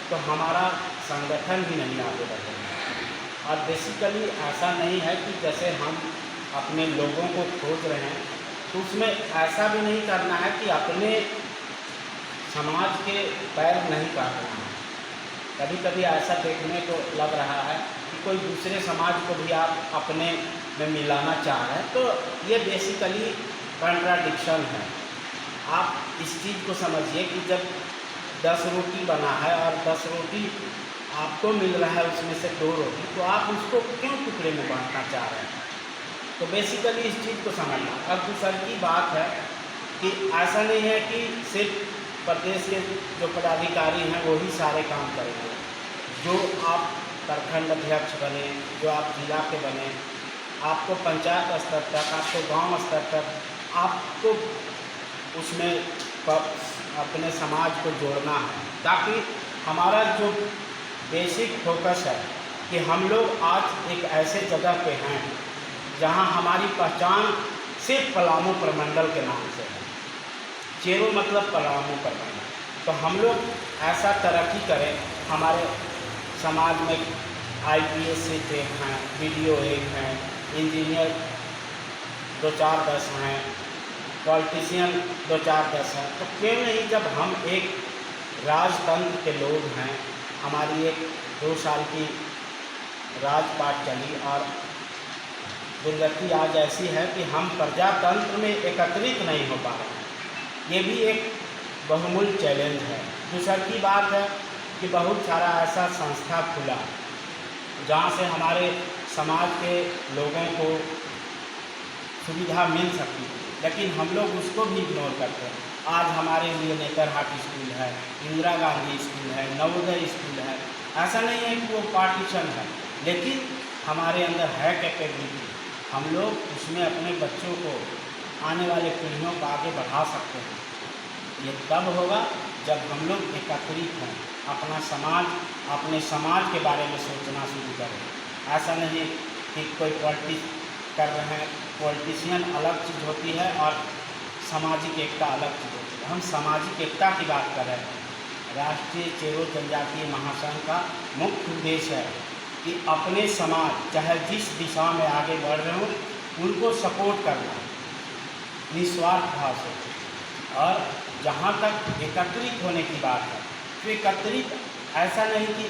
तो हमारा संगठन भी नहीं आगे बढ़ेगा। और बेसिकली ऐसा नहीं है कि जैसे हम अपने लोगों को खोज रहे हैं तो उसमें ऐसा भी नहीं करना है कि अपने समाज के पैर नहीं काटना है। कभी कभी ऐसा देखने को लग रहा है कि कोई दूसरे समाज को भी आप अपने में मिलाना चाह रहे हैं, तो ये बेसिकली कॉन्ट्राडिक्शन है। आप इस चीज़ को समझिए कि जब 10 रोटी बना है और 10 रोटी आपको मिल रहा है, उसमें से 2 रोटी, तो आप उसको क्यों टुकड़े में बांटना चाह रहे हैं? तो बेसिकली इस चीज़ को समझना। अब दूसरी की बात है कि ऐसा नहीं है कि सिर्फ प्रदेश के जो पदाधिकारी हैं वही सारे काम करेंगे। जो आप प्रखंड अध्यक्ष बने, जो आप जिला के बने, आपको पंचायत स्तर तक, आपको गांव स्तर तक, आपको उसमें अपने समाज को जोड़ना है, ताकि हमारा जो बेसिक फोकस है कि हम लोग आज एक ऐसे जगह पे हैं जहां हमारी पहचान सिर्फ पलामू प्रमंडल के नाम से है। चेरो मतलब पलामू प्रमंडल। तो हम लोग ऐसा तरक्की करें, हमारे समाज में IPS एक हैं, BDO एक हैं, इंजीनियर 2-4-10 हैं, पॉलिटिशियन 2-4-10 हैं। तो क्यों नहीं, जब हम एक राजतंत्र के लोग हैं, हमारी एक 2 साल की राजपाट चली और दुर्गति आज ऐसी है कि हम प्रजातंत्र में एकत्रित नहीं हो पा रहे हैं। ये भी एक बहुमूल्य चैलेंज है। दूसरी बात है कि बहुत सारा ऐसा संस्था खुला जहाँ से हमारे समाज के लोगों को सुविधा मिल सकती है, लेकिन हम लोग उसको भी इग्नोर करते हैं। आज हमारे लिए नेतरहाट स्कूल है, इंदिरा गांधी स्कूल है, नवोदय स्कूल है। ऐसा नहीं है कि वो पार्टीशन है, लेकिन हमारे अंदर है कैपेबिलिटी। हम लोग उसमें अपने बच्चों को, आने वाले पीढ़ियों को आगे बढ़ा सकते हैं। ये तब होगा जब हम लोग एकत्रित हों, अपने समाज के बारे में सोचना शुरू करें। ऐसा नहीं कि कोई पॉलिटिक्स कर रहे हैं, पॉलिटिशियन अलग चीज़ होती है और सामाजिक एकता अलग चीज़ होती है। हम सामाजिक एकता की बात कर रहे हैं। राष्ट्रीय चेरो जनजातीय महासंघ का मुख्य उद्देश्य है कि अपने समाज चाहे जिस दिशा में आगे बढ़ रहे हो उनको सपोर्ट करना निस्वार्थ भाव से। और जहाँ तक एकत्रित होने की बात है तो एकत्रित ऐसा नहीं कि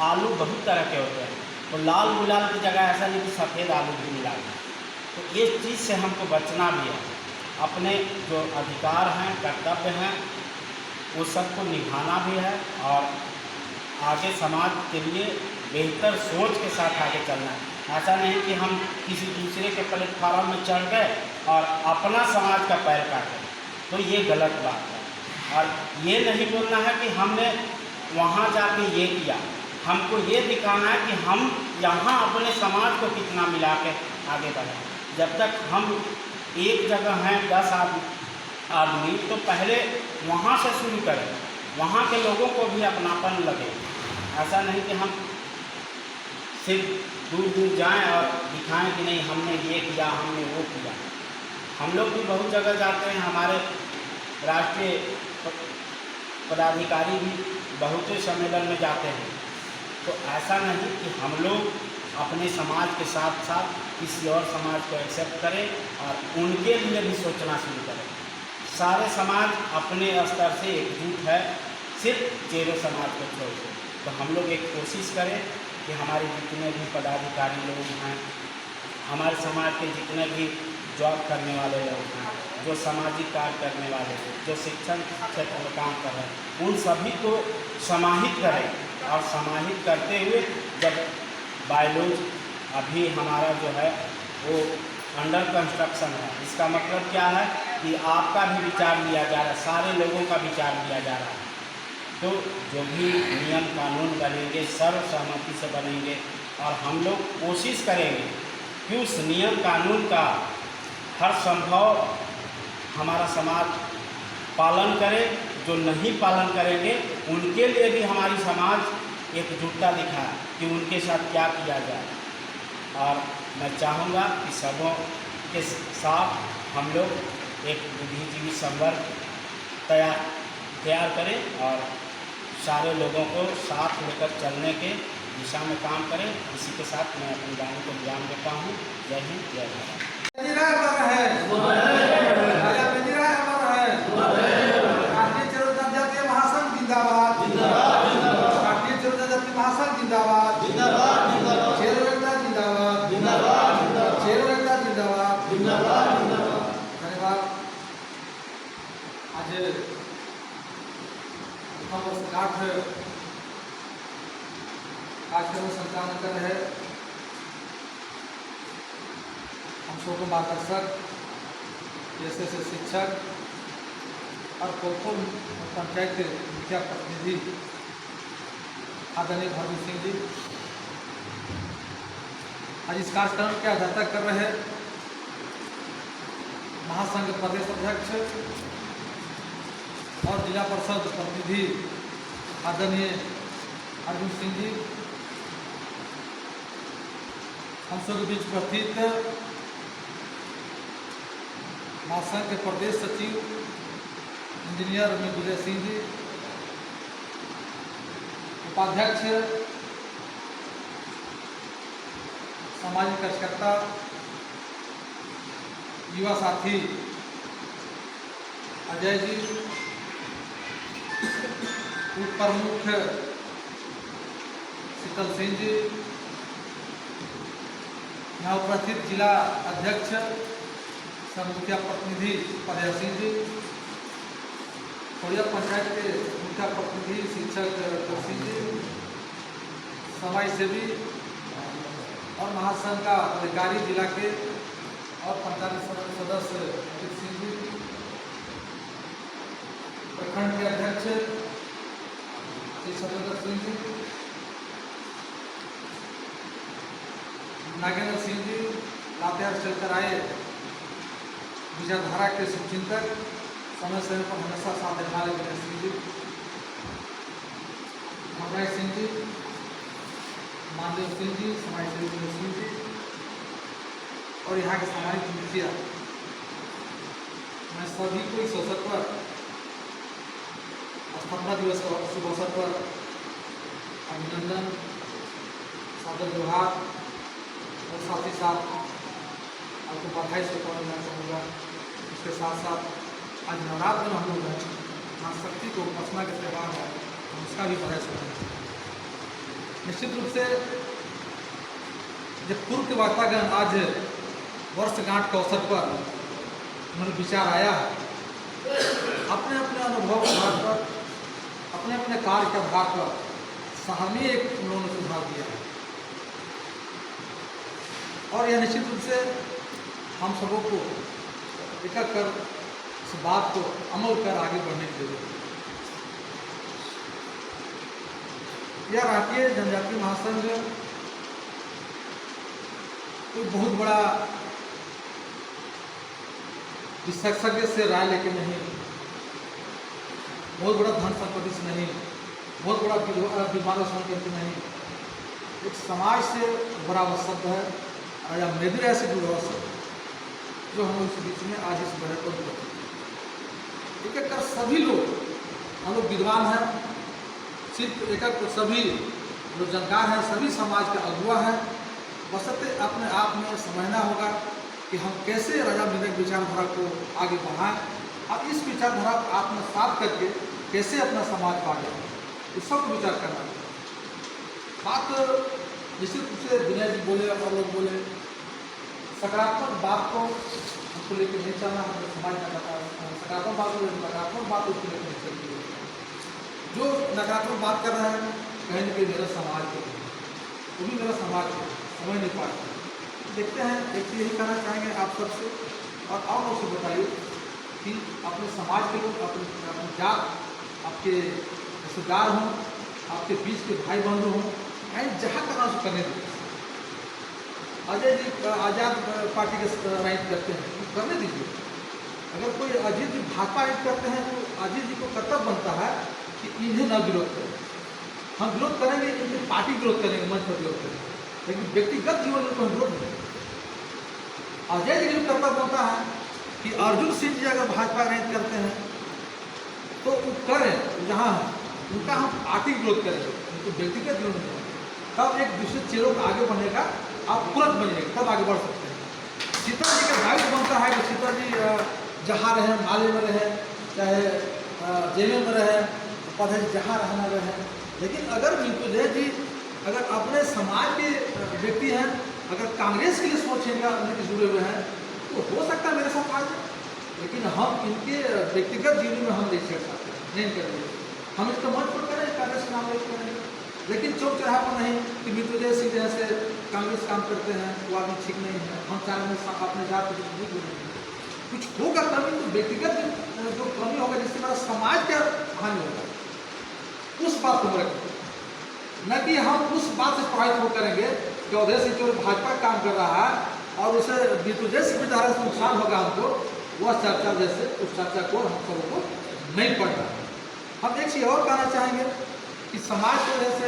आलू बहुत तरह के होते हैं, तो लाल गुलाल की जगह ऐसा नहीं कि सफ़ेद आलू भी मिला है। तो इस चीज़ से हमको बचना भी है। अपने जो अधिकार हैं, कर्तव्य हैं, वो सबको निभाना भी है और आगे समाज के लिए बेहतर सोच के साथ आगे चलना है। ऐसा नहीं कि हम किसी दूसरे के प्लेटफार्म में चढ़ गए और अपना समाज का पैर काटें, तो ये गलत बात है। और ये नहीं बोलना है कि हमने वहाँ जाके ये किया, हमको ये दिखाना है कि हम यहाँ अपने समाज को कितना मिला के आगे बढ़ें। जब तक हम एक जगह हैं 10 आदमी, तो पहले वहाँ से शुरू करें, वहाँ के लोगों को भी अपनापन लगे। ऐसा नहीं कि हम सिर्फ दूर दूर जाएं और दिखाएं कि नहीं हमने ये किया, हमने वो किया। हम लोग भी बहुत जगह जाते हैं, हमारे राष्ट्रीय पदाधिकारी भी बहुत से सम्मेलन में जाते हैं। तो ऐसा नहीं कि हम लोग अपने समाज के साथ साथ किसी और समाज को एक्सेप्ट करें और उनके लिए भी सोचना शुरू करें। सारे समाज अपने स्तर से एकजुट है, सिर्फ चेरो समाज को छोड़ के। तो हम लोग एक कोशिश करें कि हमारे जितने भी पदाधिकारी लोग हैं, हमारे समाज के जितने भी जॉब करने वाले लोग हैं, जो सामाजिक कार्य करने वाले हैं, जो शिक्षण क्षेत्र में काम कर रहे हैं, उन सभी को समाहित करें। और समाहित करते हुए जब बायलॉज अभी हमारा जो है वो अंडर कंस्ट्रक्शन है, इसका मतलब क्या है कि आपका भी विचार लिया जा रहा है, सारे लोगों का विचार लिया जा रहा है। तो जो भी नियम कानून बनेंगे सर्वसहमति से बनेंगे और हम लोग कोशिश करेंगे कि उस नियम कानून का हर संभव हमारा समाज पालन करे। जो नहीं पालन करेंगे उनके लिए भी हमारी समाज एकजुटता दिखाए कि उनके साथ क्या किया जाए। और मैं चाहूँगा कि सबों के साथ हम लोग एक बुद्धिजीवी संवर्ग तैयार करें और सारे लोगों को साथ लेकर चलने के दिशा में काम करें। इसी के साथ मैं अपनी वाणी को विराम देता हूँ। जय हिंद, जय भारत। राष्ट्रीय चेरो जनजातीय महासंघ जिंदाबाद, राष्ट्रीय चेरो जनजातीय महासंघ जिंदाबाद, चेरो एकता जिंदाबाद, चेरो एकता जिंदाबाद। धन्यवाद। आज कार्यक्रम संचालन कर रहे हम सबको मार्गदर्शक जैसे शिक्षक और कोलपुर पंचायत के मुखिया प्रतिनिधि आदरणीय भरवीर सिंह जी आज इस कार्यक्रम की अध्यक्षता कर रहे महासंघ प्रदेश अध्यक्ष और जिला परिषद प्रतिनिधि आदरणीय अर्जुन सिंह जी, हम सब के बीच उपस्थित महासंघ के प्रदेश सचिव इंजीनियर विजय सिंह जी, उपाध्यक्ष सामाजिक कार्यकर्ता युवा साथी अजय जी, उप प्रमुख शीतल सिंह जी, यहाँ उपस्थित जिला अध्यक्ष सह मुखिया प्रतिनिधि पदया सिंह जी, खोड़िया पंचायत के मुखिया प्रतिनिधि शिक्षक सिंह जी, समाज सेवी और महासंघ का अधिकारी जिला के और पंचायत सदस्य अजित सिंह जी, प्रखंड के अध्यक्ष श्री सतेंद्र सिंह जी, नागेंद्र सिंह जी, लातेहार चलकर आए विचारधारा के शुभचिंतक समय समय पर हमेशा साथ देने वाले गणेश सिंह जी, मनराज सिंह जी, मानदेव सिंह जी, समाजसेवी गणेश सिंह जी और यहाँ के सामाजिक मुखिया, मैं सभी को इस अवसर पर स्थापना दिवस के शुभ अवसर पर अभिनंदन, सादर व्यवहार और साथ ही साथ आपको बधाई से करना चाहूँगा। इसके साथ साथ आज नवरात्र में हम लोग हैं, माँ शक्ति को उपासना के त्यौहार है, हम उसका भी बधाई से करना चाहिए। निश्चित रूप से जब पूर्व के वार्तागण आज वर्षगांठ के अवसर पर उन्होंने विचार आया है, अपने अपने अनुभव के आधार पर, अपने अपने कार्य के आधार पर सराहनीय एक उन्होंने सुझाव दिया है और यह निश्चित रूप से हम सबों को एक-एक कर इस बात को अमल कर आगे बढ़ने की जरूरत है। यह राष्ट्रीय जनजातीय महासंघ कोई बहुत बड़ा विशेषज्ञ से राय लेके नहीं, बहुत बड़ा धन संपत्ति से नहीं, बहुत बड़ा विमानों करके नहीं, एक समाज से बड़ा वह शब्द है राजा मेदिरा से जुड़ा हुआ शब्द जो हम इस बीच में आज इस बड़े पर एक एक कर सभी लोग, हम लोग विद्वान हैं, सिर्फ एक एक सभी जो जानकार हैं, सभी समाज का अगुआ है, बशर्ते अपने आप में समझना होगा कि हम कैसे राजा मेदिरा की विचारधारा को आगे बढ़ाएं और इस विचारधारा को आत्मसात करके कैसे अपना समाज पाले, इस सब विचार करना है। बात निश्चित रूप से विनय जी बोले और लोग बोले, सकारात्मक बात को हमको लेकर नहीं चलना, हमारे समाज में सकारात्मक बात को नकारात्मक बात उसको लेकर नहीं चलती है। जो नकारात्मक बात कर रहा है कहीं ना कहीं मेरा समाज को, वो भी मेरा समाज को समझ नहीं पाता। देखते हैं, एक चीज़ यही कहना चाहेंगे आप सबसे और लोग से बताइए कि अपने समाज के लोग, अपने जात, आपके रिश्तेदार हों, आपके बीच के भाई बंधु हों, कहीं जहाँ करना उसको करने दीजिए। अजय जी आज़ाद पार्टी के राइट करते हैं, करने दीजिए। अगर कोई अजीत जी भाजपा राइट करते हैं तो अजीत जी को कर्तव्य बनता है कि इन्हें न विरोध करें। हम विरोध करेंगे, इनकी पार्टी विरोध करेंगे, मंच पर विरोध करेंगे, लेकिन व्यक्तिगत जीवन में कोई विरोध नहीं। अजय जी को कर्तव्य बनता है कि अर्जुन सिंह जी अगर भाजपा राइट करते हैं तो वो करें, जहाँ है उनका हम पार्टी विरोध करेंगे, उनको व्यक्तिगत विरोध नहीं करेंगे। तब एक दूसरे चेहरों का आगे बढ़ने का आप तुरंत बनिएगा, तब आगे बढ़ सकते हैं। सीता जी का दायित्व बनता है कि सीता जी जहाँ रहे, माले में रहे, चाहे जेल में रहे, पढ़े जहाँ रहना रहे, लेकिन अगर मृत्युंजय जी अगर अपने समाज के व्यक्ति हैं, अगर कांग्रेस के लिए सोचेंगे, उनके जुड़े हुए हैं, तो हो सकता है मेरे साथ आ जाए, लेकिन हम इनके व्यक्तिगत जीवन में हम नहीं छेड़ सकते, नहीं करेंगे। हम इसका मंच पर करें, कांग्रेस का नाम नहीं करेंगे, लेकिन चौक चौराहा पर नहीं कि मृत्युंजय सिंह जैसे कांग्रेस काम करते हैं वो आदमी ठीक नहीं है, हम चाहेंगे अपने जात को कुछ नहीं बोलेंगे। कुछ होगा कमी तो व्यक्तिगत जो कमी होगा जिससे हमारा समाज का हानि होगा, उस बात को रखें, न कि हम उस बात से प्रभावित हो करेंगे कि अवधेय सिंह चौधरी भाजपा काम कर रहा है और उसे मृत्युंजय सिंह विचार से नुकसान होगा हमको, वह चर्चा जैसे उस चर्चा को हम सबको नहीं पढ़ना। हम एक चीज़ और कहना चाहेंगे कि समाज को जैसे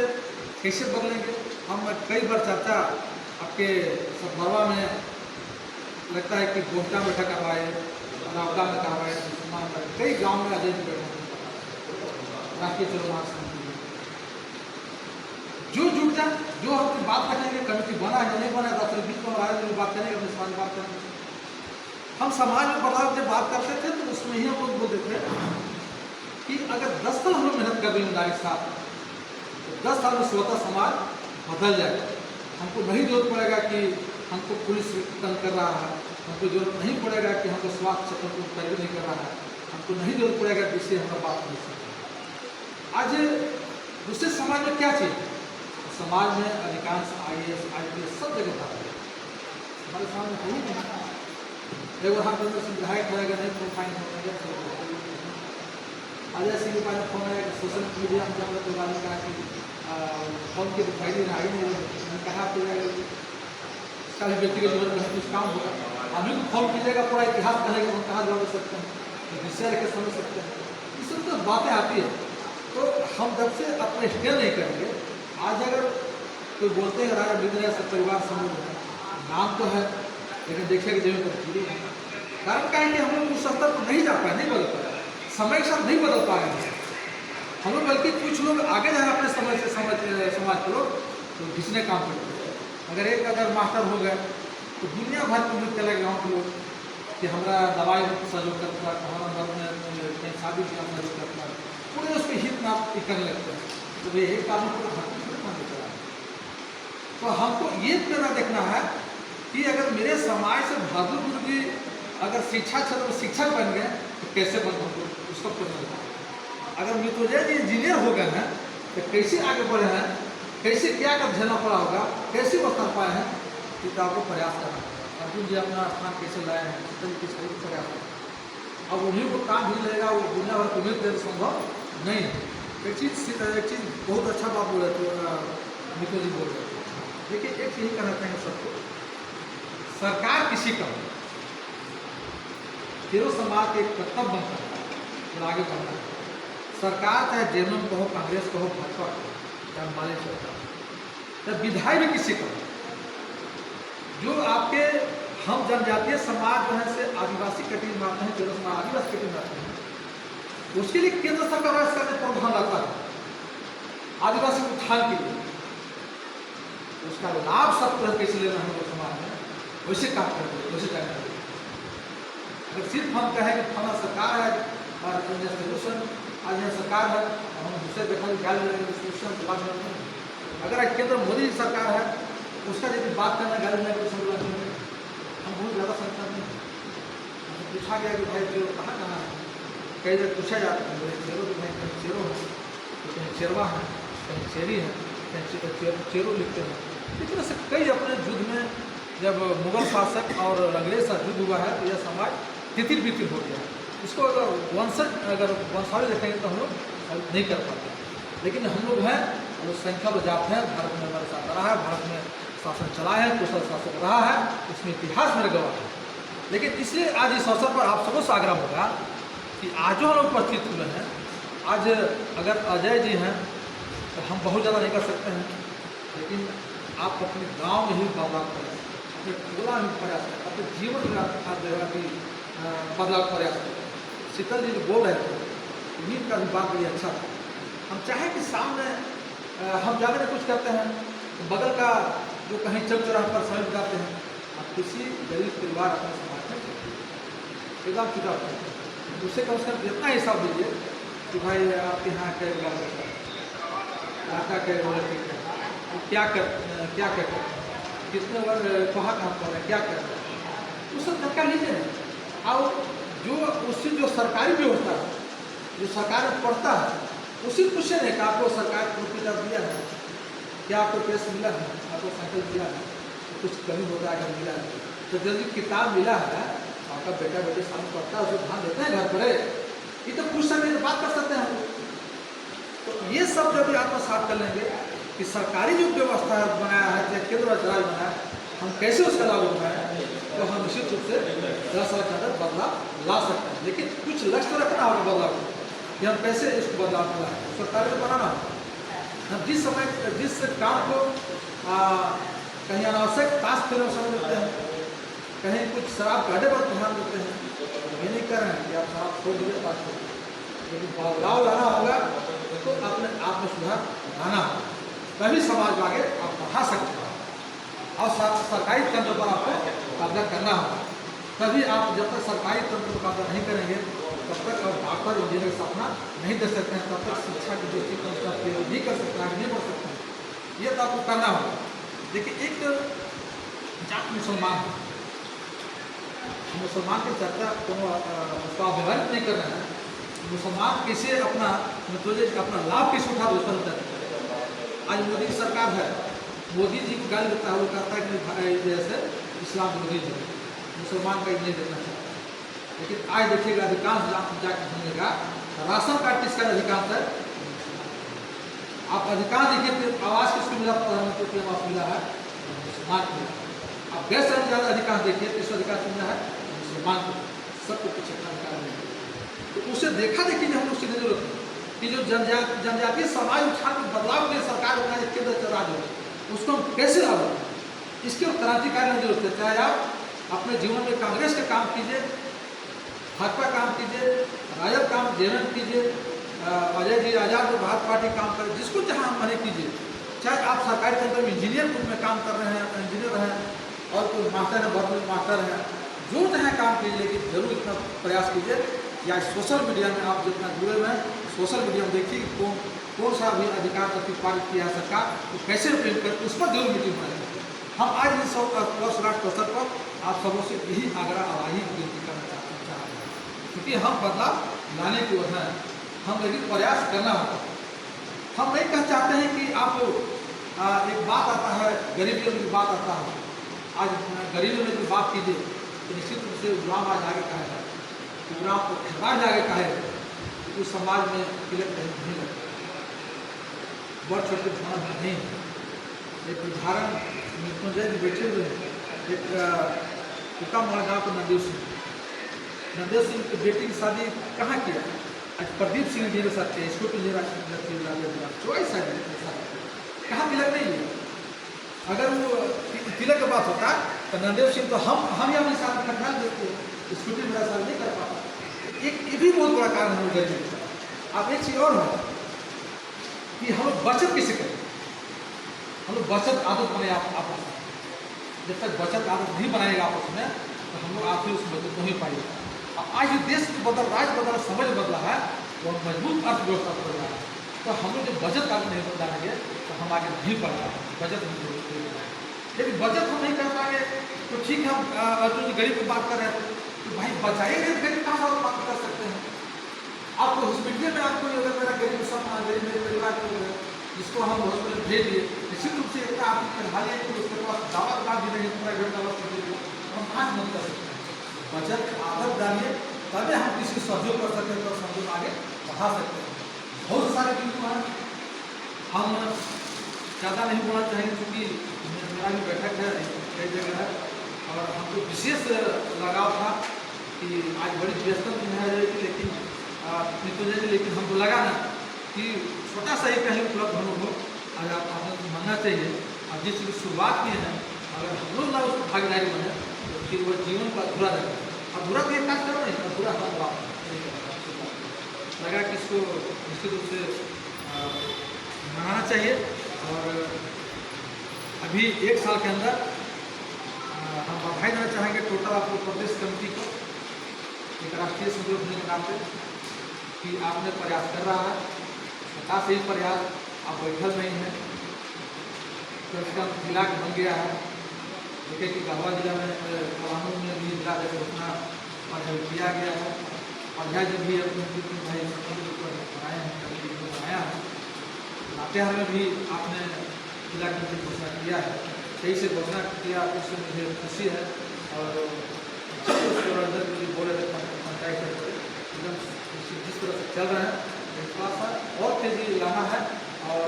कैसे बदलेंगे। हम कई बार चर्चा आपके सदभरवा में लगता है कि गोष्ठा बैठक करवाए, रावता में करवाए, कई गांव में अजय बैठक राष्ट्रीय चुनाव जो जुट जाए, जो हम बात करेंगे, कमेटी बना है नहीं बना है, बीच में राय बात करेंगे, अपने समाज बात करेंगे। हम समाज में बदलाव जब बात करते थे तो उसमें ही हम लोग बोलते थे कि अगर 10 साल हम लोग मेहनत कर देंगे ईमानदारी के साथ, तो 10 साल में स्वतः समाज बदल जाएगा। हमको नहीं जरूरत पड़ेगा कि हमको पुलिस तंग कर रहा है, हमको जरूरत नहीं पड़ेगा कि हमको स्वास्थ्य क्षेत्र को पैरवी नहीं कर रहा है, हमको नहीं जरूरत पड़ेगा कि इससे हमारा बात नहीं सकता। आज दूसरे समाज में क्या चाहिए? समाज में अधिकांश IAS IPS सब जगह था, हमारे सामने नहीं है। एक बार हम विधायक रहेगा नहीं तो फाइन होगा। अजय सिंह के पास फोन आया कि सोशल मीडिया में जब तो गाली कहा कि फोन की दिखाई नहीं आई नहीं, मैंने कहा आपको कभी व्यक्तिगत जीवन में कुछ काम होगा, अभी तो फोन कीजिएगा पूरा इतिहास कहेगा, हम कहाँ जोड़ सकते हैं। तो गुस्सा लेकर समझ सकते हैं। इस सब तो बातें आती है। तो हम जब से अपने स्टेल नहीं करेंगे, आज अगर कोई बोलते हैं राजा बिजनेस सब परिवार समूह है, नाम तो है लेकिन देखिए कि जमीन पर पूरी है। कारण क्या है कि हम लोग उस स्तर पर नहीं जा पाए, नहीं बदल पाए, समय के साथ नहीं बदल पाए हम लोग। बल्कि कुछ लोग आगे जाए अपने समय से समाज के लोग तो घिसने काम करते हैं। अगर मास्टर हो गए तो दुनिया भर के लोग चले गाँव के लोग कि हमारा दवाई में सहयोग करता है, हमारा घर में कहीं शादी का सहयोग करता है, पूरे उसके हित में आप करने लगते हैं। तो ये एक कानून को चला। तो हमको ये प्रेरणा देखना है कि अगर मेरे समाज से बहादुर गुरु अगर शिक्षा क्षेत्र में शिक्षक बन गए तो कैसे बन हमको उसका प्रेरणा। अगर मृत्युंजय जी इंजीनियर हो गए हैं तो कैसे आगे बढ़े हैं, कैसे क्या कर झेलना पड़ा होगा, कैसे वो कर पाए हैं, तो आपको प्रयास करना होगा। अर्जुन जी अपना स्थान कैसे लाए हैं, किस प्रयास करें। अब उन्हीं को काम भी लगेगा, वो दुनिया भर को उम्मीद देना संभव नहीं है। एक चीज़ बहुत अच्छा बात बोल रहे थे मित्रों जी, बोल रहे थे। देखिए एक यही कहना चाहेंगे सबको, सरकार किसी का तेरो समाज के कर्तव्य बनता है और आगे बढ़ना है। सरकार चाहे जेएमएम को हो, कांग्रेस को हो, भाजपा को, चाहे माले सरकार, चाहे विधायक भी किसी का, जो आपके हम जनजातीय समाज जो है से आदिवासी कटिंग में आते हैं, तेरो समाज आदिवासी कटिंग में आते हैं, उसके लिए केंद्र सरकार इसका प्रावधान लाता है आदिवासी उत्थान के लिए। उसका लाभ सब कैसे लेना है वो समाज में, वैसे काम करते हैं, वैसे काम करते हैं। अगर सिर्फ हम कहें कि फला सरकार है और सोल्यूशन आज यहाँ सरकार है और हम दूसरे देखा सोल्यूशन, अगर केंद्र मोदी सरकार है उसका यदि बात करना गाली में हम बहुत ज़्यादा संख्या में पूछा गया कि भाई चेरो कहाँ है, कई जगह पूछा जाता है चेरो तो भाई कहीं चेरो है, तो कहीं चेरवा है, कहीं चेरी है, कहीं चेरो लिखते हैं। लेकिन ऐसे कई अपने युद्ध में जब मुगल शासक और अंग्रेज का युद्ध हुआ है तो यह समाज तितिर बितिर हो गया। इसको अगर वंशावली देखेंगे तो हम लोग नहीं कर पाते, लेकिन हम लोग हैं और संख्या जात है, भारत में हमारे साथ रहा है, भारत में शासन चला है, कुशल शासक रहा है, उसमें इतिहास मेरे गवाह है। लेकिन इसलिए आज इस अवसर पर आप सबको से आग्रह होगा कि आज जो हम लोग उपस्थित हुए हैं, आज अगर अजय जी हैं तो हम बहुत ज़्यादा नहीं कर सकते हैं, लेकिन आप अपने गांव में ही बदलाव करें, अपने टोला में प्रयास करें, अपने जीवन में बदलाव प्रयास करें। शीतल जी जो बोल रहे थे उन्हीं का भी बात बड़ी अच्छा था। हम चाहें कि सामने हम जाकर कुछ करते हैं तो बगल का जो कहीं चल चौराहे पर समय बिताते हैं, आप किसी गरीब परिवार अपने समाज में एकदम चुका करते हैं, उससे कम से कम इतना हिसाब दीजिए कि भाई आपके यहाँ क्या आटा क्या करते हैं, कितने वर्ग कहाँ पर है, क्या करते हैं, उस सब जानकारी लीजिए। और जो उससे जो सरकारी व्यवस्था है, जो सरकार में पड़ता है, उसी पूछे नहीं कि आपको सरकार को किताब दिया है, क्या आपको पेश मिला है, आपको साइकिल मिला है, तो कुछ कमी होता है अगर मिला है तो जल्दी किताब मिला है, आपका बेटा बेटे सामने पढ़ता है, उसको ध्यान देते हैं घर पर, ये तो पूछ सकते हैं, बात कर सकते हैं हम। तो ये सब जब आत्मसात कर लेंगे कि सरकारी जो व्यवस्था बनाया है, चाहे केंद्र राज्य बनाया है, हम कैसे उसका लाभ उठाएं, तो हम निश्चित रूप से 10 साल के अंदर बदलाव ला सकते हैं। लेकिन कुछ लक्ष्य तो रखना होगा बदलाव कि हम कैसे इसको बदलाव लाएं, सरकार को बनाना होगा। हम जिस काम को कहीं अनावश्यक टास्क फिल्म समझ लेते हैं, कहीं कुछ शराब का अड्डे पर ध्यान देते हैं, ये नहीं कर रहे हैं कि आप शराब छोड़ दीजिए, बात छोड़ दीजिए। लेकिन बदलाव लाना होगा तो अपने आप में सुधार लाना होगा, तभी समाज को आगे आप बढ़ा सकते हैं। और सरकारी तंत्र पर आपको कब्जा करना होगा, तभी आप जब तक सरकारी तंत्र पर कब्जा नहीं करेंगे तब तक आप डॉक्टर इंजीनियर का सपना नहीं दे सकते हैं, तब तक शिक्षा की दृष्टिकोण से नहीं कर सकते हैं, नहीं बढ़ सकते हैं। ये तो आपको करना होगा। देखिए एक जात मुसलमान है, मुसलमान की चर्चा उसका अभिमान नहीं कर रहे हैं, मुसलमान कैसे अपना लाभ कैसे उठा उस पर। आज मोदी की सरकार है, मोदी जी को गाली देता है, वो कहता है कि जैसे इस्लाम विरोधी है, मुसलमान का नहीं देना चाहिए। लेकिन आज देखिएगा अधिकांश जाकर सुनिएगा राशन कार्ड किसका अधिकांश है, आप अधिकांश देखिए आवास किसको मिला, प्रधानमंत्री को आवास मिला है मुसलमान को। आप गैस अधिकांश देखिए किसको अधिकार मिला है, मुसलमान को। सबको पीछे अधिकार नहीं। उसे देखा देखी हम लोग सीखने जरूरत है कि जो जनजातीय समाज उठान के बदलाव के लिए सरकार अपना एक केंद्र राज्य है उसको हम कैसे लाभ इसके क्रांतिकारी जरूरत है। चाहे आप अपने जीवन में कांग्रेस के काम कीजिए, भाजपा काम कीजिए, राजद काम जेएमएम कीजिए, अजय जी आजाद जो भारत पार्टी काम करे, जिसको जहाँ मने कीजिए। चाहे आप सरकारी तंत्र में इंजीनियर ग्रुप में काम कर रहे हैं, इंजीनियर हैं और कोई मास्टर है, वर्तमान मास्टर है, जो चाहे काम कीजिए, लेकिन जरूर इतना प्रयास कीजिए या सोशल मीडिया में आप जितना जुड़े हुए हैं सोशल मीडिया में देखिए कि कौन सा भी अधिकार प्रतिपादित किया है सरकार तो कैसे उपयोग करें, उस पर जरूर मीटिंग बनाए। हम आज इस वर्षगांठ के अवसर पर आप सबों से यही आग्रह आवाही विनती करना चाहते हैं क्योंकि हम बदलाव लाने की वजह है, हम लेकिन प्रयास करना होगा। हम नहीं कह चाहते हैं कि आप एक बात आता है गरीबियों की बात आता है, आज गरीबियों में की बात कीजिए तो निश्चित रूप से गुलाम आज आगे कहेगा, गुलाम को खिलाड़ आगे कहेगा उस समाज में तिलक नहीं लगता, बड़ छोटे भावना नहीं है। एक उदाहरण मृत्युंजय जी बैठे हुए हैं, एक पिता गाँव के नंदेव सिंह की बेटी की शादी कहाँ किया? आज प्रदीप सिंह जी के साथ किया, स्कूल इंजीनियर चॉइस है, कहाँ तिलक नहीं है। अगर वो तिलक की बात होता तो नंदेव सिंह तो हम ही अपने साथ खटना देते हैं, स्कूटी मेरा साथ नहीं कर पाता। ये भी बहुत बड़ा कारण है गरीबी। अब एक चीज़ और है कि हम लोग बचत कैसे करें, हम लोग बचत आदत बनाए आपस में। जब तक बचत आदत नहीं बनाएगा आपस में तो हम लोग आपसे उस बचत नहीं पाएगा। अब आज जो देश बदल राज्य बदला समझ बदला है वो मजबूत अर्थव्यवस्था बदल रहा है, तो हम लोग जब बचत आदत नहीं बदलाएंगे तो हम आगे नहीं बढ़ पाएंगे। बचत हम लेकिन बचत हम नहीं कर पाएंगे तो ठीक है। हम अर्जुन जी गरीब की बात कर रहे हैं तो भाई बचाएंगे गरीब कहाँ से बात कर सकते हैं। आपको हॉस्पिटल में आपको अगर मेरा गरीब सब गरीब मेरे परिवार के लोग जिसको हम हॉस्पिटल भेज दिए निश्चित रूप से इतना आर्थिक खुशहाली है कि उसके पास दवा का भी नहीं प्राइवेट दवा हम कहाँ से मदद कर सकते हैं। बचत आदत डालिए तभी हम किसी सहयोग कर सकते हैं तो सहयोग आगे बढ़ा सकते हैं। बहुत सारे बिंदु हैं, हम ज़्यादा नहीं बोलना चाहेंगे क्योंकि मेरा भी बैठक है कई जगह है और हमको विशेष लगाव था कि आज बड़ी व्यस्तता दिन है लेकिन मृत्युंजय जी, लेकिन हमको लगा ना कि छोटा सा ही कहीं उपलब्ध हम लोग आज आपको मानना चाहिए। और जिस चीज़ की शुरुआत किए हैं अगर हम लोग ना उसको भागीदारी बने तो फिर वो जीवन का अधूरा रहेगा। अधूरा तो एक काम करो नहीं, अधूरा हम लगा कि इसको निश्चित रूप से मनाना चाहिए। और अभी एक साल के अंदर हम बधाई देना चाहेंगे टोटल आपको प्रदेश कमेटी को एक राष्ट्रीय सहयोग होने के नाते कि आपने प्रयास कर रहा है। सरकार से ही प्रयास आप बैठल नहीं हैं, तो इसका जिला बन गया है। देखिए कि गढ़वा जिला में पलामू में भी जिला जैसे उतना किया गया है। अध्याय जब भी अपने भाई बनाए हैं बनाया है, लातेहार में भी आपने जिला की घोषणा किया है, सही से घोषणा किया, उससे मुझे खुशी है। और अंदर भी बोले थे पंचायत एकदम जिस तरह से चल रहे हैं थोड़ा सा और तेजी लाना है। और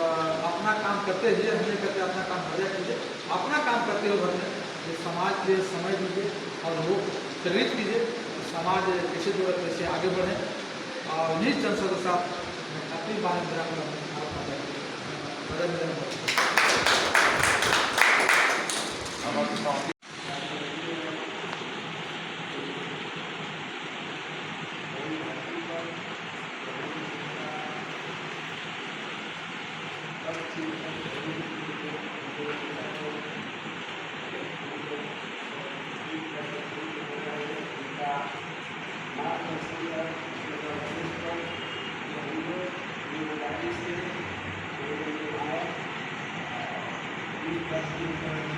अपना काम करते हुए हमने करते अपना काम बढ़िया कीजिए, अपना काम करते हुए बढ़िया समाज के लिए समय दीजिए और लोग प्रेरित कीजिए समाज कैसे जो है कैसे आगे बढ़े। और निज जनता के साथ अपनी बात Thank you.